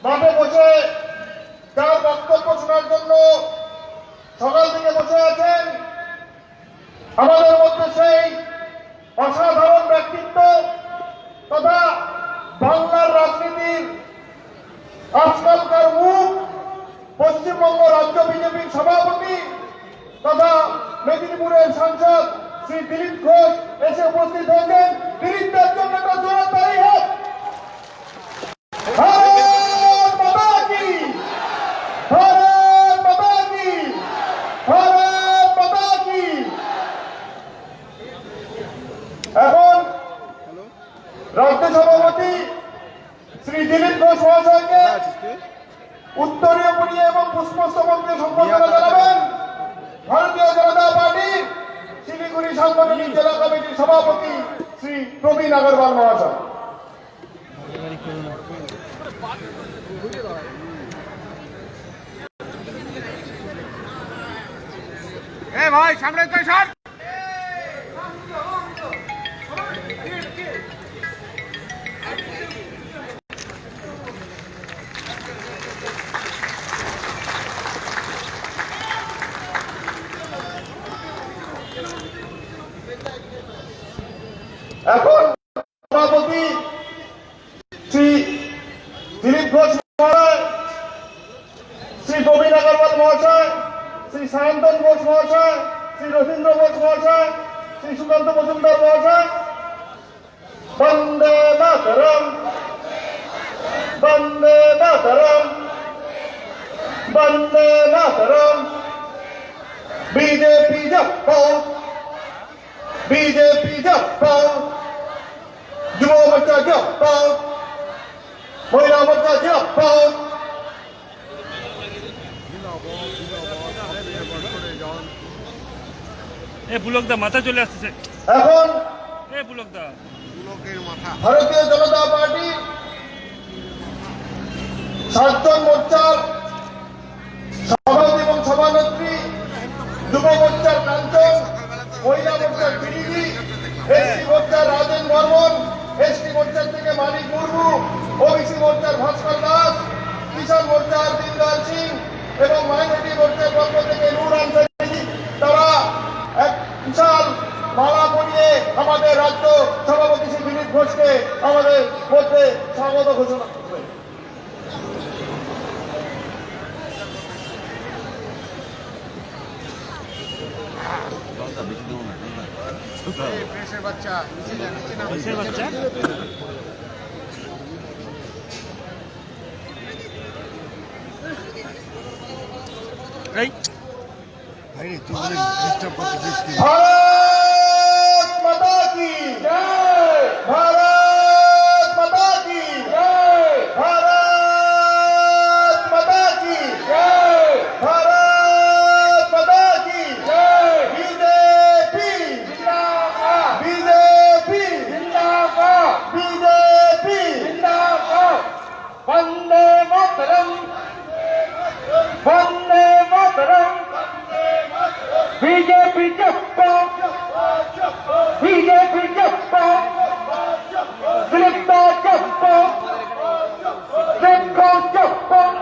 মাঠে বসে যার বক্তব্য শোনার জন্য সকাল থেকে বসে আছেন, আমাদের মধ্যে সেই অসাধারণ ব্যক্তিত্ব তথা বাংলার রাজনীতির আজকালকার মুখ, পশ্চিমবঙ্গ রাজ্য বিজেপির সভাপতি তথা মেদিনীপুরের সাংসদ শ্রী দিলীপ ঘোষ এসে উপস্থিত হয়েছেন। দিলীপদের জন্য একটা জোরে তালি হোক। ভারত মাতা কি, ভারত মাতা কি, ভারত মাতা কি। এখন রাজ্য সভাপতি শ্রী দিলীপ ঘোষ মহাশয়কে উত্তরীয় পরিয়ে এবং পুষ্পস্তবক দিয়ে সম্বর্ধনা জানাবেন ভারতীয় জনতা পার্টির শিলিগুড়ি সাংগঠনিক জেলা কমিটির সভাপতি শ্রী প্রবীণ আগরওয়াল মহাশয়। ভাই সামনে সর। এখন সভাপতি শ্রী দিলীপ ঘোষ মহাশয়, শ্রী প্রবীণ আগরওয়াল মহাশয়, শ্রী সায়ন্তন ঘোষ মহাশয়, শ্রী রবীন্দ্র ঘোষ মহাশয়, শ্রী সুকান্ত মজুমদার মহাশয়। বন্দে মাতরম, বন্দে মাতরম, বন্দে মাতরম। বিজেপি জিন্দাবাদ, বিজেপি জিন্দাবাদ, যুব মোর্চা জিন্দাবাদ, মহিলা মোর্চা জিন্দাবাদ। বুলকদা মাথা চলে আসতেছে এখন বুলকদা ভারতীয় জনতা পার্টি 7জন মোর্চার সভাপতি এবং সভানেত্রী, যুব মোর্চার কাঞ্চন, মহিলা মোর্চার বিরিদি, এসসি মোর্চার রাজেন বর্মন, এসটি মোর্চার থেকে মানিক মুর্মু, ওবিসি মোর্চার ভাস্কর দাস, কিষাণ মোর্চার দিনদয়াল সিং এবং মাইনরিটি মোর্চার পক্ষ থেকে নূর আনসারি, তারা এক বিশাল মালা পরিয়ে আমাদের রাজ্য সভাপতি শ্রী দিলীপ ঘোষকে আমাদের মধ্যে স্বাগত ঘোষণা করবে। বাচ্চা भारत माता की जय, भारत माता की जय, भारत माता की जय, भारत माता की जय। बीजेपी जिंदाबाद, बीजेपी जिंदाबाद, बीजेपी जिंदाबाद। वंदे मातरम, वंदे मातरम। बीजेपी जिंदाबाद, बीजेपी जिंदाबाद, दिलीप जिंदाबाद, दिलीप जिंदाबाद,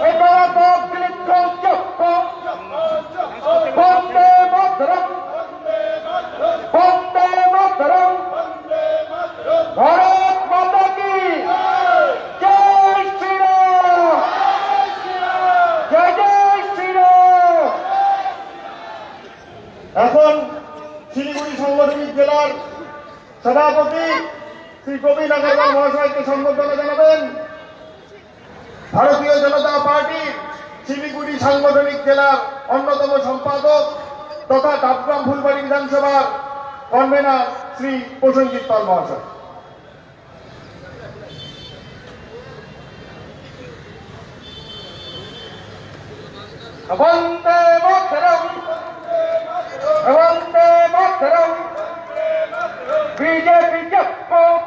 हैदराबाद दिलीप जिंदाबाद। वंदे मातरम, वंदे मातरम। भारत माता की जय श्री राम, जय जय श्री राम। এখন শিলিগুড়ি সাংগঠনিক জেলার সভাপতি শ্রী প্রবীণ আগরওয়াল মহাশয়কে সম্বর্ধনা জানাবেন ভারতীয় জনতা পার্টি শিলিগুড়ি সাংগঠনিক জেলার অন্যতম সম্পাদক তথা ডাবগ্রাম ফুলবাড়ি বিধানসভার কনভেনার শ্রী প্রসেনজিৎ পাল মহাশয়। বন্দে মাতরম, वंदे मातरम। बीजेपी जिंदाबाद।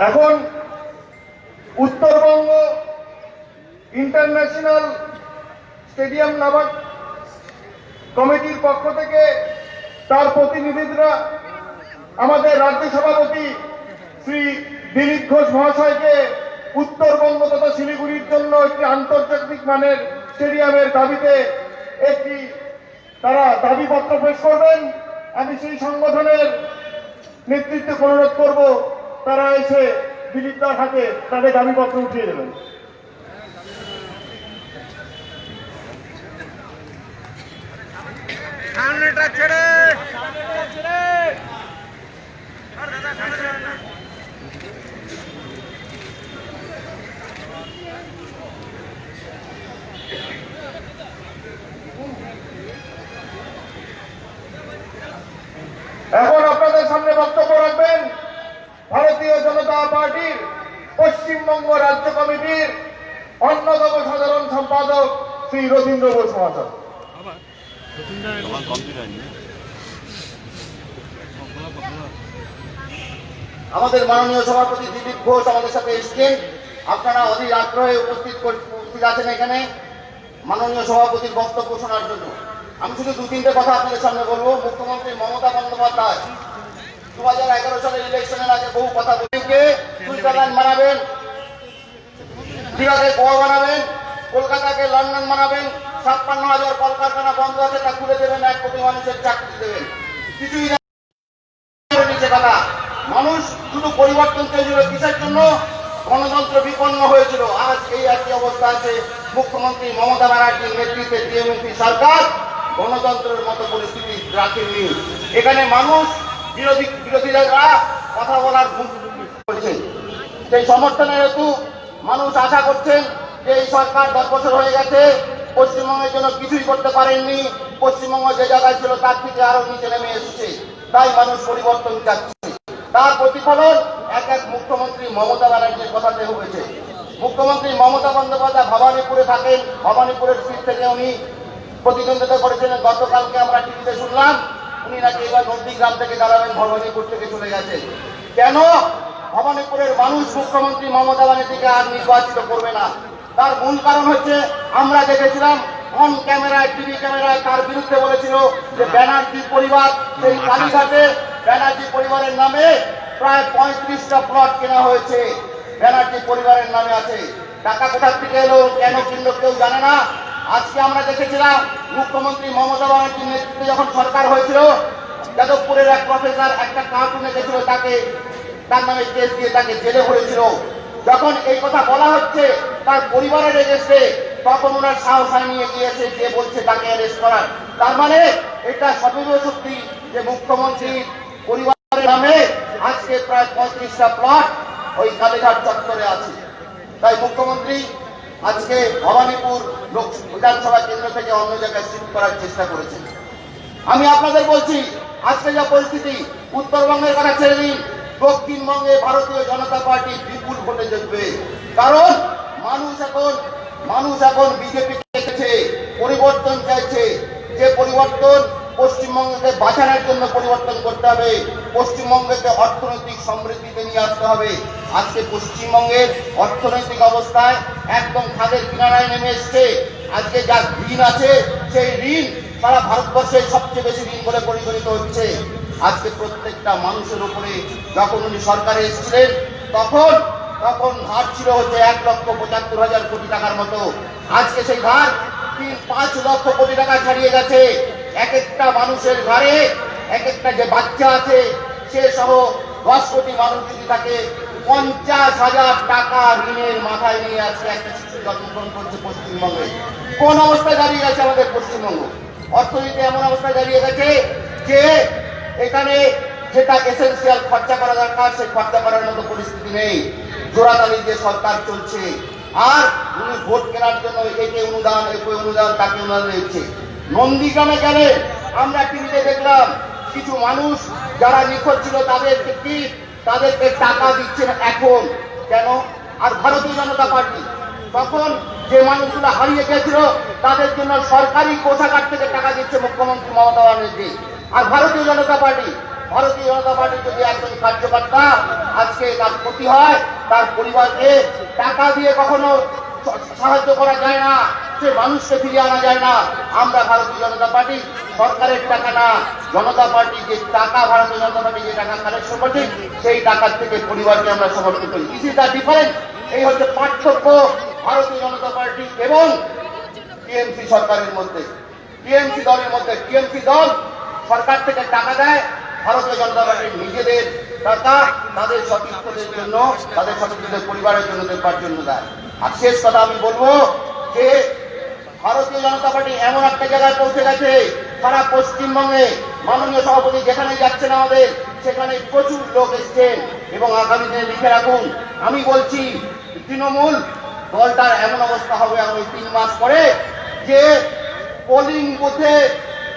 এখন উত্তরবঙ্গ ইন্টারন্যাশনাল স্টেডিয়াম নাবার্ড কমিটির পক্ষ থেকে তার প্রতিনিধিরা আমাদের রাজ্য সভাপতি শ্রী দিলীপ ঘোষ মহাশয়কে উত্তরবঙ্গ তথা শিলিগুড়ির জন্য একটি আন্তর্জাতিক মানের স্টেডিয়ামের দাবিতে একটি তারা দাবিপত্র পেশ করবেন। আমি সেই সংগঠনের নেতৃত্বে অনুরোধ করব তারা এসে দিলীপদার হাতে তাদের দাবিপত্র উঠিয়ে দেবেন। সামনেটা ছেড়ে এখন আপনাদের সামনে বক্তব্য রাখবেন ভারতীয় জনতা পার্টির পশ্চিমবঙ্গ রাজ্য কমিটির অন্যতম সাধারণ সম্পাদক শ্রী রথীন্দ্র ঘোষ মহাশয়। আবার আমাদের মাননীয় সভাপতি দিলীপ ঘোষ আমাদের সাথে এসছেন। আপনারা অধীর আগ্রহে উপস্থিত আছেন এখানে মাননীয় সভাপতির বক্তব্য শোনার জন্য। আমি শুধু দু তিনটে কথা আপনাদের সামনে বলবো। মুখ্যমন্ত্রী মমতা বন্দ্যোপাধ্যায় 2011 সালের ইলেকশনের আগে বহু কথা বলেছে। সুইজারল্যান্ড বানাবেন, দীঘাকে গোয়া বানাবেন, কলকাতাকে লন্ডন বানাবেন, 56,000 কলকারখানা বন্ধ আছে তা খুলে দেবেন, 1 কোটি মানুষের চাকরি দেবেন। কিছুই না নিচে কথা। মানুষ শুধু পরিবর্তন চেয়েছিল কিসের জন্য? গণতন্ত্র বিপন্ন হয়েছিল। আজ এই একই অবস্থা আছে। মুখ্যমন্ত্রী মমতা ব্যানার্জির নেতৃত্বে টিএমসি সরকার গণতন্ত্রের মতো পরিস্থিতি রাখেনি। এখানে মানুষ বিরোধীরা কথা বলার মুখ করছেন। সেই সমর্থনের হেতু মানুষ আশা করছেন যে এই সরকার 10 বছর হয়ে গেছে, পশ্চিমবঙ্গের জন্য কিছুই করতে পারেননি। পশ্চিমবঙ্গ যে জায়গায় ছিল তার থেকে আরো নিচে নেমে এসেছে। তাই মানুষ পরিবর্তন চাচ্ছে। তার প্রতিফলন এক মুখ্যমন্ত্রী মমতা ব্যানার্জির কথাতে হয়েছে। মুখ্যমন্ত্রী মমতা বন্দ্যোপাধ্যায় ভবানীপুরে থাকেন। ভবানীপুরের সিট থেকে উনি প্রতিদ্বন্দ্বিতা করেছিলেন। গতকালকে আমরা টিভিতে শুনলাম উনি নাকি এবার নন্দীগ্রাম থেকে দাঁড়াবেন, ভবানীপুর থেকে চলে গেছে। কেন? ভবানীপুরের মানুষ মুখ্যমন্ত্রী মমতা ব্যানার্জিকে আর নির্বাচিত করবে না। তার মূল কারণ হচ্ছে আমরা দেখেছিলাম অন ক্যামেরায়, টিভি ক্যামেরায় তার বিরুদ্ধে বলেছিল যে ব্যানার্জি পরিবার সেই কালীঘাটে ব্যানার্জি পরিবারের নামে প্রায় 35টা প্লট কেনা হয়েছে। ব্যানার্জি পরিবারের নামে আছে। টাকা কোথার থেকে এলো, কেন কিনলো কেউ জানে না। আজকে আমরা দেখেছিলাম মুখ্যমন্ত্রী মমতা ব্যানার্জির নেতৃত্বে যখন সরকার হয়েছিল, যাদবপুরের এক প্রফেসর একটা কার্টুনে গেছিল, তার নামে কেস দিয়ে তাকে জেলে ভরেছিল। যখন এই কথা বলা হচ্ছে তার পরিবারের এগেস্টে, তখন ওনার সাহস নিয়ে গিয়েছে যে বলছে তাকে অ্যারেস্ট করার। তার মানে এটা সঠিক সত্যি যে মুখ্যমন্ত্রী পরিবারের নামে আজকে প্রায় 35টা প্লট ওই কালীঘাট চত্বরে আছে। তাই মুখ্যমন্ত্রী আজকে ভবানীপুর বিধানসভা কেন্দ্র থেকে অন্য জায়গায় শিফট করার চেষ্টা করেছেন। আমি আপনাদের বলছি আজকে যা পরিস্থিতি, উত্তরবঙ্গের কথা ছেড়ে দিন, দক্ষিণবঙ্গে ভারতীয় জনতা পার্টি বিপুল ভোটে জিতবে। কারণ মানুষ এখন বিজেপি দেখেছে, পরিবর্তন চাইছে। যে পরিবর্তন পশ্চিমবঙ্গকে বাঁচানোর জন্য পরিবর্তন করতে হবে, পশ্চিমবঙ্গকে অর্থনৈতিক সমৃদ্ধিতে নিয়ে আসতে হবে। আজকে পশ্চিমবঙ্গের অর্থনৈতিক অবস্থায় একদম খাদের কিনারায় নেমে এসছে। আজকে যা ঋণ আছে সেই ঋণ সারা ভারতবর্ষের সবচেয়ে বেশি ঋণ বলে পরিগণিত হচ্ছে। আজকে প্রত্যেকটা মানুষের উপরে যখন উনি সরকারে এসেছিলেন তখন ধার ছিল হচ্ছে 1,75,000 কোটি টাকার মতো। আজকে সেই ধার 5 লক্ষ কোটি টাকা ছাড়িয়ে গেছে। এক একটা মানুষের ঘরে এক একটা যে বাচ্চা আছে সে সহ 10 কোটি মানুষ যদি থাকে, 50,000 টাকা ঋণের মাথায় নিয়ে আজকে একটা শিশু জন্মগ্রহণ করছে পশ্চিমবঙ্গে। কোন অবস্থায় দাঁড়িয়ে গেছে আমাদের পশ্চিমবঙ্গ? অর্থনীতি এমন অবস্থায় দাঁড়িয়ে গেছে যে এখানে যেটা এসেন্সিয়াল খরচা করা দরকার সেই খরচা করার মতো পরিস্থিতি নেই। জোড়াতালি দিয়ে সরকার চলছে। আর উনি ভোট কেনার জন্য একে অনুদান, তাকে অনুদান দিচ্ছে। নন্দীগ্রামে গেলে আমরা টিভিতে দেখলাম কিছু মানুষ যারা নিখোঁজ ছিল তাদেরকে টাকা দিচ্ছেন এখন। কেন? আর ভারতীয় জনতা পার্টি তখন যে মানুষগুলো হারিয়ে গেছিল তাদের জন্য সরকারি কোষাগার থেকে টাকা দিচ্ছে মুখ্যমন্ত্রী মমতা ব্যানার্জি। আর ভারতীয় জনতা পার্টি যদি একজন কার্যকর্তা আজকে তার ক্ষতি হয়, তার পরিবারকে টাকা দিয়ে কখনো সাহায্য করা যায় না, সে মানুষকে ফিরিয়ে আনা যায় না। আমরা ভারতীয় জনতা পার্টি সরকারের টাকা না, জনতা পার্টি যে টাকা, ভারতীয় জনতা পার্টি যে টাকা কালেকশন করছে সেই টাকার থেকে পরিবারকে আমরা সমর্থন করি। This is the difference. এই হচ্ছে পার্থক্য ভারতীয় জনতা পার্টি এবং টিএমসি সরকারের মধ্যে, টিএমসি দলের মধ্যে। টিএমসি দল সরকার থেকে টাকা দেয়, ভারতীয় জনতা পার্টির নিজেদের টাকা তাদের সতীর্থদের জন্য, তাদের সতীর্থদের পরিবারের জন্য, দেবার জন্য দেয়। আর শেষ কথা আমি বলবো যে ভারতীয় জনতা পার্টি এমন একটা জায়গায় পৌঁছে গেছে, সারা পশ্চিমবঙ্গে মাননীয় সভাপতি যেখানে যাচ্ছেন আমাদের সেখানে প্রচুর লোক এসছেন এবং আগামী দিনে লিখে রাখুন, আমি বলছি তৃণমূল দলটার এমন অবস্থা হবে আগামী 3 মাস পরে যে পোলিং বুথে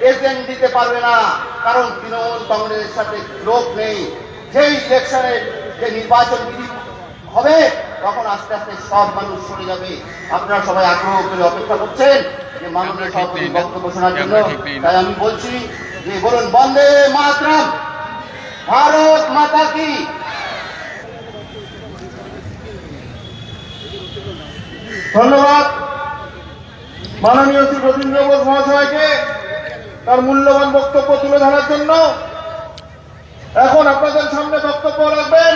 এজেন্ট দিতে পারবে না, কারণ তৃণমূল কংগ্রেসের সাথে লোক নেই। যেই ইলেকশনের যে নির্বাচন বিধি হবে তখন আস্তে আস্তে সব মানুষ সরে যাবে। আপনারা সবাই আগ্রহ করে অপেক্ষা করছেন যে মাননীয় সভাপতির বক্তব্য শোনার জন্য। তাই আমি বলছি যে বলুন বন্দে মাতরম, ভারত মাতা কি। ধন্যবাদ মাননীয় শ্রী রবীন্দ্র বোস মহাশয়কে তার মূল্যবান বক্তব্য তুলে ধরার জন্য। এখন আপনাদের সামনে বক্তব্য রাখবেন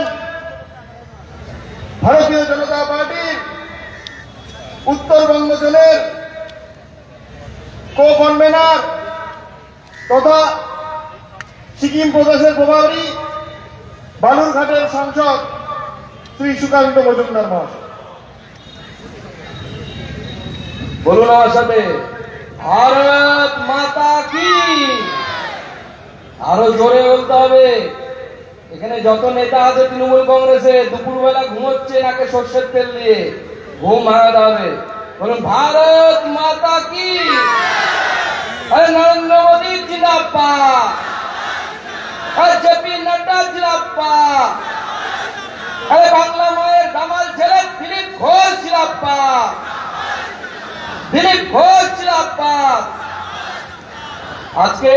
ভারতীয় জনতা পার্টির উত্তরবঙ্গ জেলের কো কনভেনার তথা সিকিম প্রদেশের প্রভারী বালুরঘাটের সাংসদ শ্রী সুকান্ত মজুমদার মহাশয়। বলুন আমার সাথে, ভারত মাতা কি। আরো জোরে বলতে হবে। এখানে যত নেতা আছে তৃণমূল কংগ্রেসে দুপুরবেলা ঘুমোচ্ছে নাকে সর্ষের তেল দিয়ে, ঘুম ভাঙাতে হবে। বলুন ভারত মাতা কি। আরে নরেন্দ্র মোদী জিন্দাবাদ, আরে জেপি নাড্ডা জিন্দাবাদ, আরে বাংলা মায়ের দামাল ছেলে দিলীপ ঘোষ জিন্দাবাদ, দিলীপ ঘোষ জিন্দাবাদ। আজকে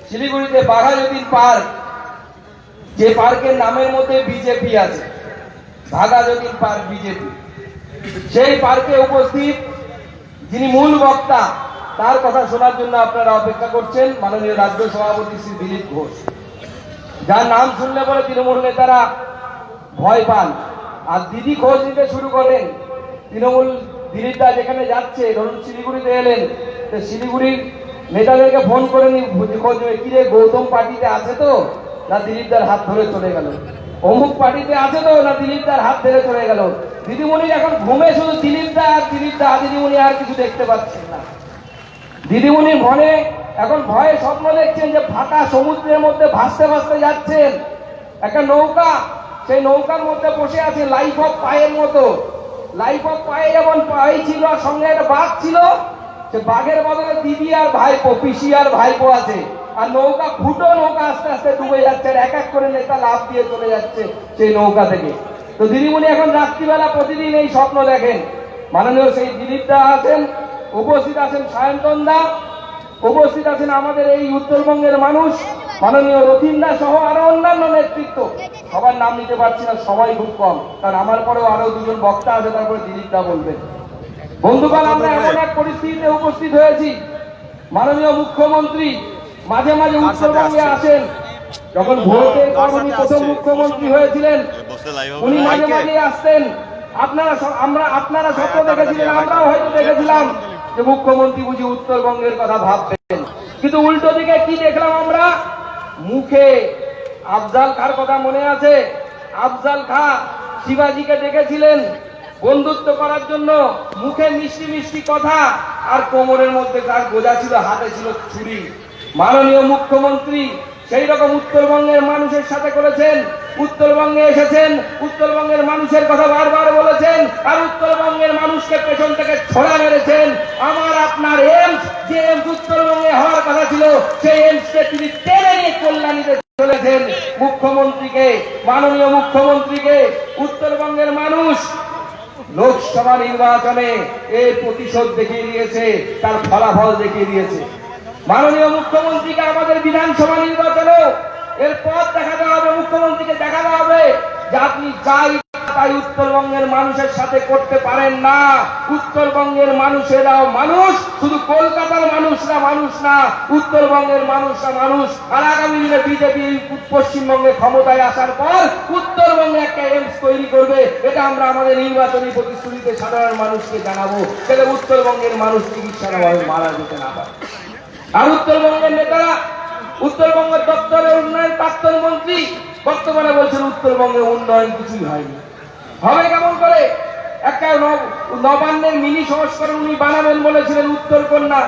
শিলিগুড়িতে বাঘাযতীন পার্ক, যে পার্কের নামের মধ্যে বিজেপি আছে, বাঘাযতীন পার্ক বিজেপি, সেই পার্কে উপস্থিত যিনি মূল বক্তা তার কথা শোনার জন্য আপনারা অপেক্ষা করছেন, মাননীয় রাজ্য সভাপতি শ্রী দিলীপ ঘোষ, যার নাম শুনলে পরে তৃণমূল নেতারা ভয় পান আর দিদি খোঁজ নিতে শুরু করেন। তৃণমূল দিলীপদা যেখানে যাচ্ছে, ধরুন শিলিগুড়িতে এলেন, তো শিলিগুড়ির নেতাদেরকে ফোন করে খোঁজ নেবে, কিরে গৌতম পার্টিতে আছে তো, না দিলীপদার হাত ধরে চলে গেল, অমুক পার্টিতে আছে তো, না দিলীপদার হাত ধরে চলে গেল। দিদিমণি এখন ঘুমে শুধু দিলীপদা আর দিলীপদা, দিদিমণি আর কিছু দেখতে পাচ্ছেন না। দিদিমণির মনে এখন ভয়ে স্বপ্ন দেখছেন যে ফাঁকা সমুদ্রের মধ্যে ভাসতে ভাসতে যাচ্ছেন, একটা নৌকা, সেই নৌকার মধ্যে বসে আছে লাইফ অফ পায়ের মতো। লাইফ অফ পায়ে যেমন পাই ছিল আর সঙ্গে একটা বাঘ ছিল, সে বাঘের বদলে দিদি আর ভাইপো, পিসি আর ভাইপো আছে, আর নৌকা ফুটো নৌকা আস্তে আস্তে ডুবে যাচ্ছে, আর এক এক করে নেতা লাফ দিয়ে চলে যাচ্ছে সেই নৌকা থেকে। তো দিদিমণি এখন রাত্রিবেলা প্রতিদিন এই স্বপ্ন দেখেন। মাননীয় সেই দিলীপদা আছেন, উপস্থিত আছেন সায়ন্তন দা, উপস্থিত আছেন আমাদের এই উত্তরবঙ্গের মানুষ, মাননীয় রথিনদা সহ আরো অন্যান্য নেতৃত্ব, সবার নাম নিতে পারছি না, সবাই খুব কম, কারণ আমার পরেও আরো দুজন বক্তা আছে, তারপরে দিলীপদা বলবেন। বন্ধুগণ, আমরা এমন এক পরিস্থিতিতে উপস্থিত হয়েছি, মাননীয় মুখ্যমন্ত্রী মাঝে মাঝে উত্তরবঙ্গে আসেন। যখন ভোটের পর উনি প্রথম মুখ্যমন্ত্রী হয়েছিলেন, উনি মাঝে মাঝে আসতেন। আপনারা স্বপ্ন দেখেছিলেন, আমরাও হয়তো দেখেছিলাম যে মুখ্যমন্ত্রী বুঝি উত্তরবঙ্গের কথা ভাববেন, কিন্তু উল্টো দিকে কি দেখলাম আমরা, মুখে আফজাল খার কথা মনে আছে? আফজাল খা শিবাজিকে ডেকেছিলেন বন্ধুত্ব করার জন্য, মুখে মিষ্টি মিষ্টি কথা আর কোমরের মধ্যে তার গোজা ছিল, হাতে ছিল ছুরি। মাননীয় মুখ্যমন্ত্রী সেই রকম উত্তরবঙ্গের মানুষের সাথে করেছেন, উত্তরবঙ্গে এসেছেন, উত্তরবঙ্গের মানুষের কথা বারবার বলেছেন, আর উত্তরবঙ্গের মানুষকে পেছন থেকে ছড়া মেরেছেন। আমার আপনার এমস, যে এমস উত্তরবঙ্গে হওয়ার কথা ছিল, সেই এমসকে তিনি টেনে নিয়ে কল্যাণীতে চলেছেন। মুখ্যমন্ত্রীকে, মাননীয় মুখ্যমন্ত্রীকে উত্তরবঙ্গের মানুষ লোকসভা নির্বাচনে এর প্রতিশোধ দেখিয়ে দিয়েছে, তার ফলাফল দেখিয়ে দিয়েছে। মাননীয় মুখ্যমন্ত্রীকে আমাদের বিধানসভা নির্বাচনেও এর পথ দেখাতে হবে, মুখ্যমন্ত্রীকে দেখাতে হবে যে আপনি যা তাই উত্তরবঙ্গের মানুষের সাথে করতে পারেন না। উত্তরবঙ্গের মানুষেরাও মানুষ, শুধু কলকাতার মানুষরা মানুষ না, উত্তরবঙ্গের মানুষরা মানুষ। আর আগামী দিনে বিজেপি পশ্চিমবঙ্গে ক্ষমতায় আসার পর উত্তরবঙ্গে একটা এইমস তৈরি করবে, এটা আমরা আমাদের নির্বাচনী প্রতিশ্রুতিতে সাধারণ মানুষকে জানাবো, যাতে উত্তরবঙ্গের মানুষ চিকিৎসার অভাবে মারা যেতে না পারে। আর উত্তরবঙ্গের নেতারা, উত্তরবঙ্গের দপ্তরের উন্নয়ন প্রাক্তন মন্ত্রী বর্তমানে বলছেন উত্তরবঙ্গে উন্নয়ন কিছুই হয়নি। হবে কেমন করে? একটা নবান্নের মিনি সংস্করণ উনি বানাবেন বলেছিলেন উত্তরকন্যা।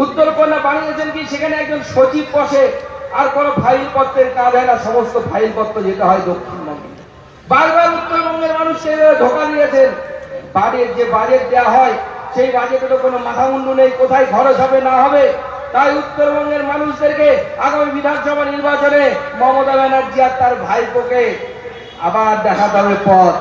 উত্তরকন্যা বানিয়েছেন কি? সেখানে একজন সচিব বসে, আর কোনো ফাইলপত্রের কাজ হয় না, সমস্ত ফাইলপত্র যেতে হয় দক্ষিণবঙ্গে। বারবার উত্তরবঙ্গের মানুষকে ধোঁকা দিয়েছেন। যে বাজেট দেওয়া হয় সেই বাজেটেরও কোনো মাথা মুন্ডু নেই, কোথায় খরচ হবে না হবে। তাই উত্তরবঙ্গের মানুষদেরকে আগামী বিধানসভা নির্বাচনে মমতা ব্যানার্জি আর তার ভাইপোকে আবার দেখাতে হবে পথ।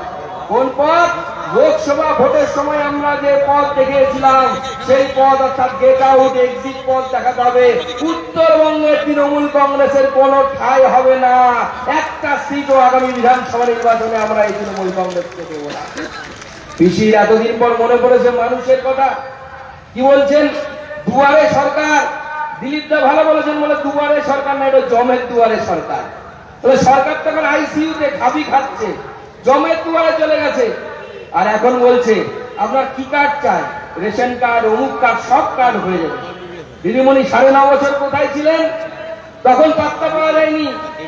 কোন পথ? লোকসভা ভোটের সময় আমরা যে পথ দেখিয়েছিলাম সেই পথ, অর্থাৎ গেট আউট এক্সিট পথ দেখাতে হবে। উত্তরবঙ্গের তৃণমূল কংগ্রেসের কোনো ঠাঁই হবে না, একটা সিটও আগামী বিধানসভা নির্বাচনে আমরা এই তৃণমূল কংগ্রেসকে দেবো না। পিসির এতদিন পর মনে পড়েছে মানুষের কথা। কি বলছেন? দুয়ারে সরকার। দিলীপ দা ভালো বলেছেন, বলে দুয়ারে সরকার না, এটা জমের দুয়ারে সরকার। বলে সরকার তখন আইসিইউতে খাবি খাচ্ছে, জমের দুয়ারে চলে গেছে। আর এখন বলছে আপনার কি কার্ড চাই, রেশন কার্ড, অমুক কার্ড, সব কার্ড হয়ে যাবে। দিদিমণি 9.5 বছর কোথায় ছিলেন? তখন পাত্তা পাওয়া যায়নি।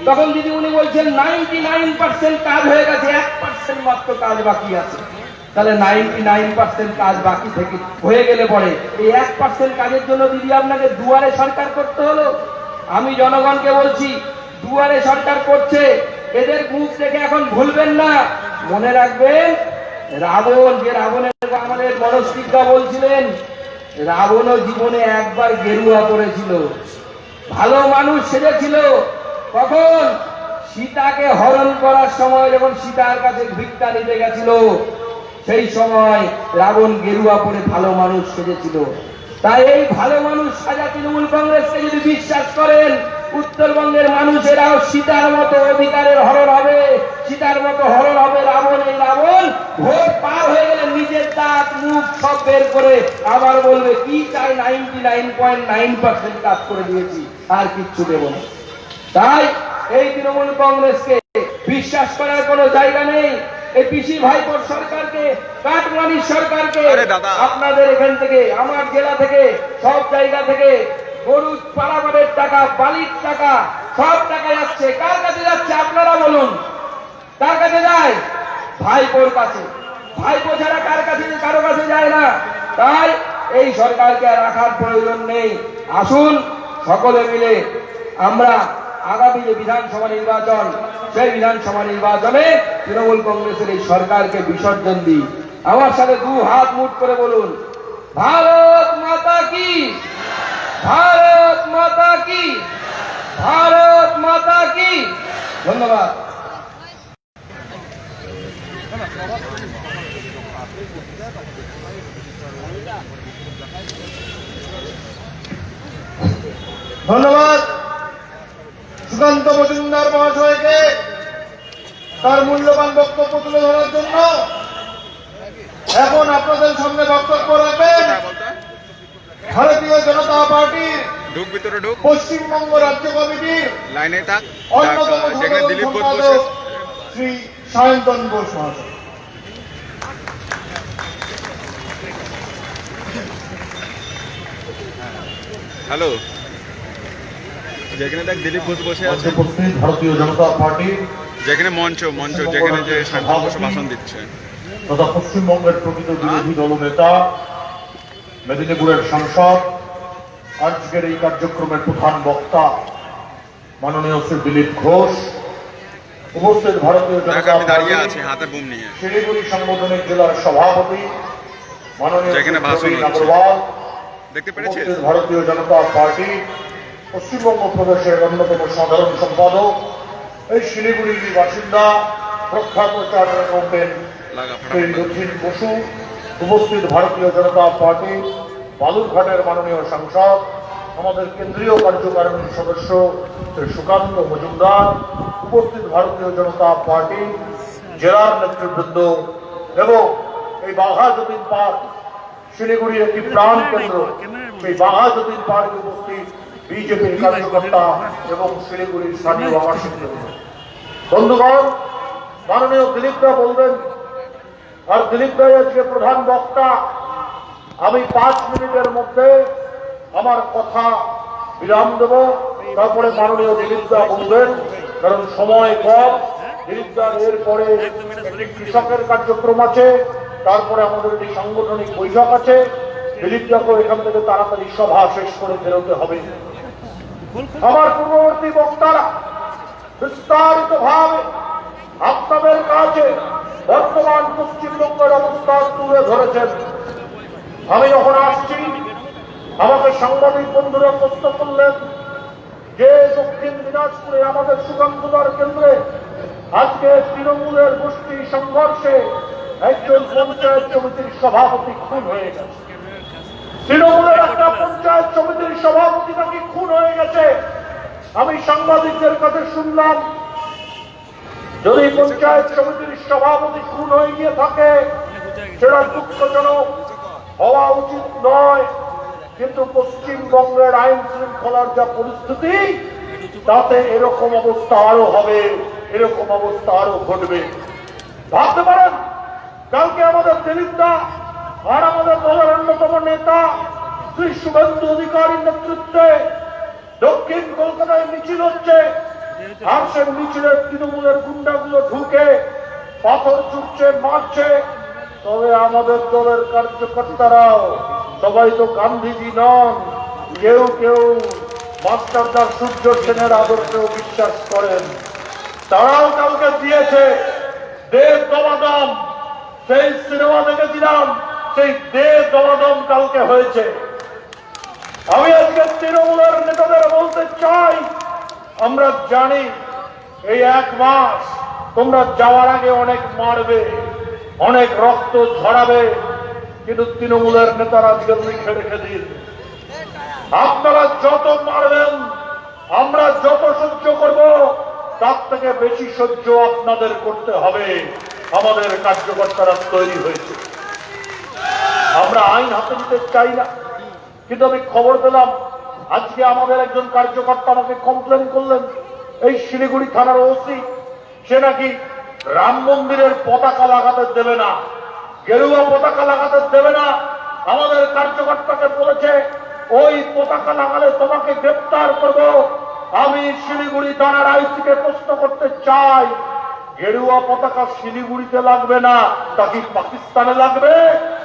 তখন দিদিমণি বলছেন 99% কাজ হয়ে গেছে, 1% মাত্র কাজ বাকি আছে। তাহলে 99% কাজ বাকি থেকে হয়ে গেলে পরে এই 1% কাজের জন্য দিদি আপনাকে দুয়ারে সরকার করতে হলো। আমি জনগণকে বলছি, দুয়ারে সরকার করছে, এদের মুখ দেখে এখন ভুলবেন না। মনে রাখবেন, রাবণ, যে রাবণের আমাদের মনস্বিজ্ঞা বলছিলেন, রাবণও জীবনে একবার গেরুয়া পড়েছিল, ভালো মানুষ সেজেছিল। কখন? সীতাকে হরণ করার সময়, যখন সীতার কাছে ভিক্ষা নিতে গেছিল, সেই সময় রাবণ গেরুয়া পরে ভালো মানুষ সেজেছিল। তাই এই ভালো মানুষ সাজা তৃণমূল কংগ্রেসকে যদি বিশ্বাস করেন, উত্তরবঙ্গের মানুষেরাও সীতার মতো অধিকারের হরণ হবে, সীতার মতো হরণ হবে রাবণ। এই রাবণ ভোট পার হয়ে গেলে নিজের দাঁত মুখ সব বের করে আবার বলবে কি চাই, 99.9% কাজ করে দিয়েছি, আর কিচ্ছু দেব না। তাই এই তৃণমূল কংগ্রেসকে বিশ্বাস করার কোনো জায়গা নেই। এই পিসি ভাইপোর সরকারকে, কাটমানির সরকারকে, আপনাদের এখান থেকে, আমার জেলা থেকে, সব জায়গা থেকে গরু পারাবারের টাকা, বালির টাকা, সব টাকা যাচ্ছে। কার কাছে যাচ্ছে আপনারা বলুন? কার কাছে যায়? ভাইপোর কাছে। ভাইপো ছাড়া কার কাছে? কারো কাছে যায় না। তাই এই সরকারকে রাখার প্রয়োজন নেই। আসুন সকলে মিলে আমরা আগামী যে বিধানসভা নির্বাচন, সেই বিধানসভা নির্বাচনে তৃণমূল কংগ্রেসের এই সরকারকে বিসর্জন দিই। আমার সাথে 2 হাত মুঠ করে বলুন, ভারত মাতা কি, ভারত মাতা কি, ভারত মাতা কি। ধন্যবাদ। ধন্যবাদ সুকান্ত মজুমদার মহাশয়কে তার মূল্যবান বক্তব্য তুলে ধরার জন্য। এখন আপনাদের সামনে বক্তব্য রাখবেন ভারতীয় জনতা পার্টির পশ্চিমবঙ্গ রাজ্য কমিটির লাইনে থাক অন্যতম যেখানে দিলীপ ঘোষ বসে সম্পাদক শ্রী সায়ন্তন ঘোষ মহাশয়। হ্যালো, যেখানে দেখ দিলীপ ঘোষ বসে আছে, উপস্থিত ভারতীয় জনতা পার্টির যেখানে মঞ্চ যেখানে যে শান্তন ঘোষ ভাষণ দিচ্ছে, তথা পশ্চিমবঙ্গের প্রকৃত বিরোধী দলনেতা, মেদিনীপুরের সাংসদ, আজকের এই কার্যক্রমের প্রধান বক্তা মাননীয় শ্রী দিলীপ ঘোষ, উপস্থিত ভারতীয় দেখ জনতা আমি দাঁড়িয়ে পার্টির আছি হাতে বুম নিয়ে, শিলিগুড়ি সাংগঠনিক জেলার সভাপতি মাননীয় যেখানে শ্রী ভাষণ প্রবীণ হচ্ছে। আগরওয়াল, দেখতে পেরেছিস? উপস্থিত ভারতীয় জনতা পার্টি পশ্চিমবঙ্গ প্রদেশের অন্যতম সাধারণ সম্পাদক, এই শিলিগুড়ির বাসিন্দা, প্রখ্যাত চার্টার্ড অ্যাকাউন্টেন্ট লাগা শ্রী ফটাফট। দক্ষিণ বসু, উপস্থিত ভারতীয় জনতা পার্টি বালুরঘাটের মাননীয় সাংসদ, আমাদের কেন্দ্রীয় কার্যকারিণীর সদস্য শ্রী সুকান্ত মজুমদার, উপস্থিত ভারতীয় জনতা পার্টি জেলার নেতৃবৃন্দ এবং এই বাঘাযতীন পার্ক শিলিগুড়ির একটি প্রাণ কেন্দ্র, সেই বাঘাযতীন পার্কে উপস্থিত বিজেপির কার্যকর্তা এবং শিলিগুড়ির স্থানীয় বাসিন্দা। বন্ধুগণ, মাননীয় দিলীপ দা বলবেন, আর দিলীপ ভাই আজকে প্রধান বক্তা। আমি 5 মিনিটের মধ্যে আমার কথা বিরাম দেব, তারপরে মাননীয় দিলীপ দা বলবেন, কারণ সময় কম। দিলীপ দার এরপরে একটি কৃষকের কার্যক্রম আছে, তারপরে আমাদের একটি সাংগঠনিক বৈঠক আছে। দিলীপ দাকে এখান থেকে তাড়াতাড়ি সভা শেষ করে বেরোতে হবে। আমার পূর্ববর্তী বক্তারা বিস্তারিত ভাবে আপনাদের কাছে বর্তমান পশ্চিমবঙ্গের অবস্থা তুলে ধরেছেন। আমি যখন আসছি, আমাকে সাংবাদিক বন্ধুরা প্রশ্ন করলেন যে দক্ষিণ দিনাজপুরে আমাদের সুকান্তদার কেন্দ্রে আজকে তৃণমূলের গোষ্ঠী সংঘর্ষে একজন পঞ্চায়েত সমিতির সভাপতি খুন হয়ে গেছে। তৃণমূলের একটা পঞ্চায়েত সমিতির সভাপতি নাকি খুন হয়ে গেছে। আমি সাংবাদিকদের কাছে শুনলাম, যদি পঞ্চায়েত সমিতির সভাপতি খুন হয়ে গিয়ে থাকে সেটা দুঃখজনক, হওয়া উচিত নয়, কিন্তু পশ্চিমবঙ্গের আইন শৃঙ্খলার যা পরিস্থিতি, তাতে এরকম অবস্থা আরো হবে, এরকম অবস্থা আরো ঘটবে। ভাবতে পারেন, কালকে আমাদের দিলীপ দা আর আমাদের দলের অন্যতম নেতা শ্রী শুভেন্দু অধিকারীর নেতৃত্বে দক্ষিণ কলকাতায় মিছিল হচ্ছে, আর সে মিছিলে তৃণমূলের গুন্ডাগুলো ঢুকে পাথর ছুটছে, মারছে। তবে আমাদের দলের কার্যকর্তারাও সবাই তো গান্ধীজি নন, কেউ কেউ মাস্টারদার সূর্য সেনের আদর্শেও বিশ্বাস করেন। তারাও কালকে দিয়েছে দেব দমাদম, সেই সিনেমা দেখেছিলাম, সেই দেব দমাদম কালকে হয়েছে। আমি আজকে তৃণমূলের নেতাদের বলতে চাই, আমরা জানি এই 1 মাস তোমরা যাওয়ার আগে অনেক মারবে, অনেক রক্ত ঝরাবে, কিন্তু তৃণমূলের নেতারা আজকে লিখে রেখে দিন, আপনারা যত মারবেন, আমরা যত সহ্য করব, তার থেকে বেশি সহ্য আপনাদের করতে হবে। আমাদের কার্যকর্তারা তৈরি হয়েছে, আমরা আইন হাতে নিতে চাই না। কিন্তু আমি খবর পেলাম, আজকে আমাদের একজন কার্যকর্তা আমাকে কমপ্লেন করলেন, এই শিলিগুড়ি থানার ওসি, সে নাকি রাম মন্দিরের পতাকা লাগাতে দেবে না, গেরুয়া পতাকা লাগাতে দেবে না। আমাদের কার্যকর্তাকে বলেছে, ওই পতাকা লাগালে তোমাকে গ্রেপ্তার করব। আমি শিলিগুড়ি থানার আইসিকে প্রশ্ন করতে চাই, গেরুয়া পতাকা শিলিগুড়িতে লাগবে না, তা কি পাকিস্তানে লাগবে?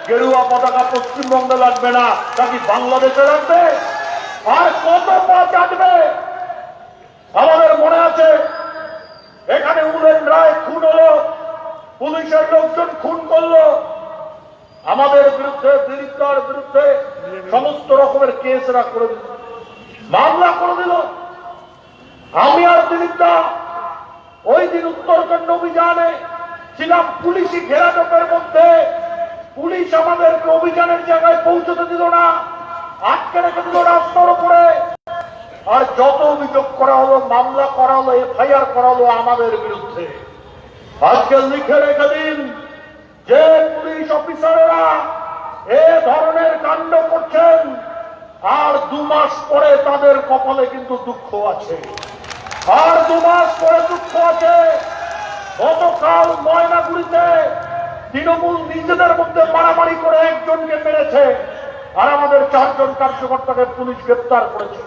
গেরুয়া পতাকা পশ্চিমবঙ্গে লাগবে না, তা কি বাংলাদেশে লাগবে? আর কত পথ আসবে? আমাদের মনে আছে, এখানে উলেন রায় খুন হলো, পুলিশের লোকজন খুন করলো, আমাদের বিরুদ্ধে, দিলীপ দার বিরুদ্ধে সমস্ত রকমের কেসরা করে দিল, মামলা করে দিল। আমি আর দিলীপ দা ওই দিন উত্তরকাণ্ড অভিযানে ছিলাম, পুলিশি ঘেরাটোপের মধ্যে। পুলিশ আমাদেরকে অভিযানের জায়গায় পৌঁছতে দিল না, আটকে রেখে দিল রাস্তার উপরে। আর যত অভিযোগ করা হলো, মামলা করা হলো, এফআইআর করা হলো আমাদের বিরুদ্ধে। আজকে লিখে রেখে দিন যে পুলিশ অফিসারেরা এ ধরনের কাণ্ড করছেন, আর 2 মাস পরে তাদের কপালে কিন্তু দুঃখ আছে, আর 2 মাস পরে দুঃখ আছে। গতকাল ময়নাগুড়িতে তৃণমূল নিজেদের মধ্যে মারামারি করে একজনকে মেরেছে, আর আমাদের 4 জন কার্যকর্তাকে পুলিশ গ্রেপ্তার করেছে।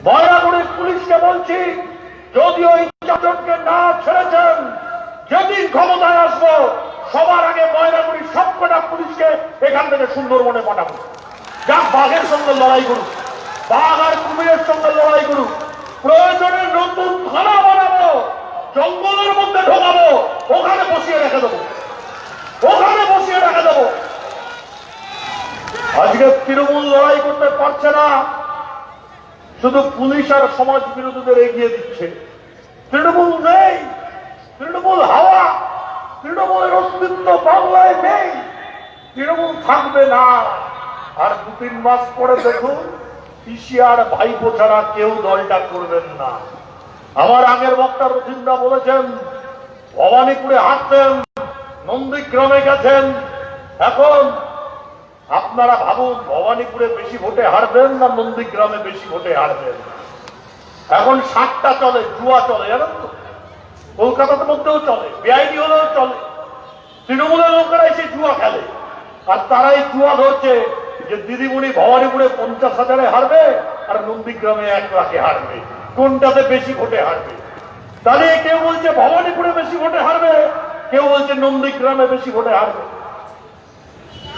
ময়নাগুড়ির পুলিশকে বলছি, যদি ওই 4 জনকে না ছেড়েছেন, যেদিন ক্ষমতায় আসবো সবার আগে ময়নাগুড়ির সবকটা পুলিশকে এখান থেকে সুন্দরবনে পাঠাবো। যা বাঘের সঙ্গে লড়াই করুক, বাঘ আর কুমিরের সঙ্গে লড়াই করুক, প্রয়োজনে নতুন থানা বানাবো, জঙ্গলের মধ্যে ঢোকাবো, ওখানে বসিয়ে রেখে দেবো, ওখানে বসিয়ে রেখে দেবো। আজকে তৃণমূল লড়াই করতে পারছে না, শুধু পুলিশ আর সমাজ বিরোধীদের এগিয়ে দিচ্ছে। তৃণমূল নেই, তৃণমূল হাওয়া, তৃণমূলের অস্তিত্ব বাংলায় নেই, তৃণমূল থাকবে না। আর 2-3 মাস পরে দেখুন, পিসি আর ভাইপো ছাড়া কেউ দলটা করবেন না। আমার আগের বক্তা রথিন্দা বলেছেন, ভবানীপুরে হাঁটতেন, নন্দীগ্রামে গেছেন। এখন আপনারা ভাবুন, ভবানীপুরে বেশি ভোটে হারবেন না নন্দীগ্রামে বেশি ভোটে হারবেন? এখন 7টা চলে, জুয়া চলে, জানেন তো? কলকাতার মধ্যেও চলে, বেআইনি হলেও চলে। তৃণমূলের লোকেরা এসে জুয়া খেলে, আর তারাই জুয়া ধরছে যে দিদিমণি ভবানীপুরে 50,000-এ হারবে আর নন্দীগ্রামে 1 লাখে হারবে, কোনটাতে বেশি ভোটে হারবে। তাহলে কেউ বলছে ভবানীপুরে বেশি ভোটে হারবে, কেউ বলছে নন্দীগ্রামে বেশি ভোটে হারবে।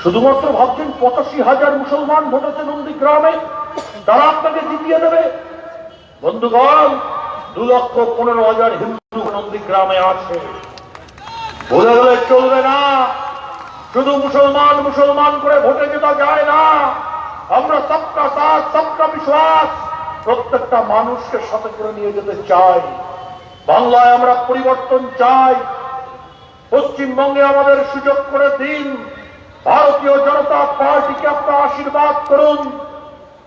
শুধুমাত্র ভাবছেন 85,000 মুসলমান ভোট আছে নন্দীগ্রামে, তারা আপনাকে জিতিয়ে দেবে? বন্ধুগণ, 2,15,000 হিন্দু নন্দীগ্রামে আছে। বলে গেলে চলবে না, শুধু মুসলমান মুসলমান করে ভোটে জেতা যায় না। আমরা সবকা সাথ সবকা বিশ্বাস, প্রত্যেকটা মানুষকে সাথে করে নিয়ে যেতে চাই। বাংলায় আমরা পরিবর্তন চাই। পশ্চিমবঙ্গে আমাদের সুযোগ করে দিন। ভারতীয় জনতা পার্টিকে আপনারা আশীর্বাদ করুন।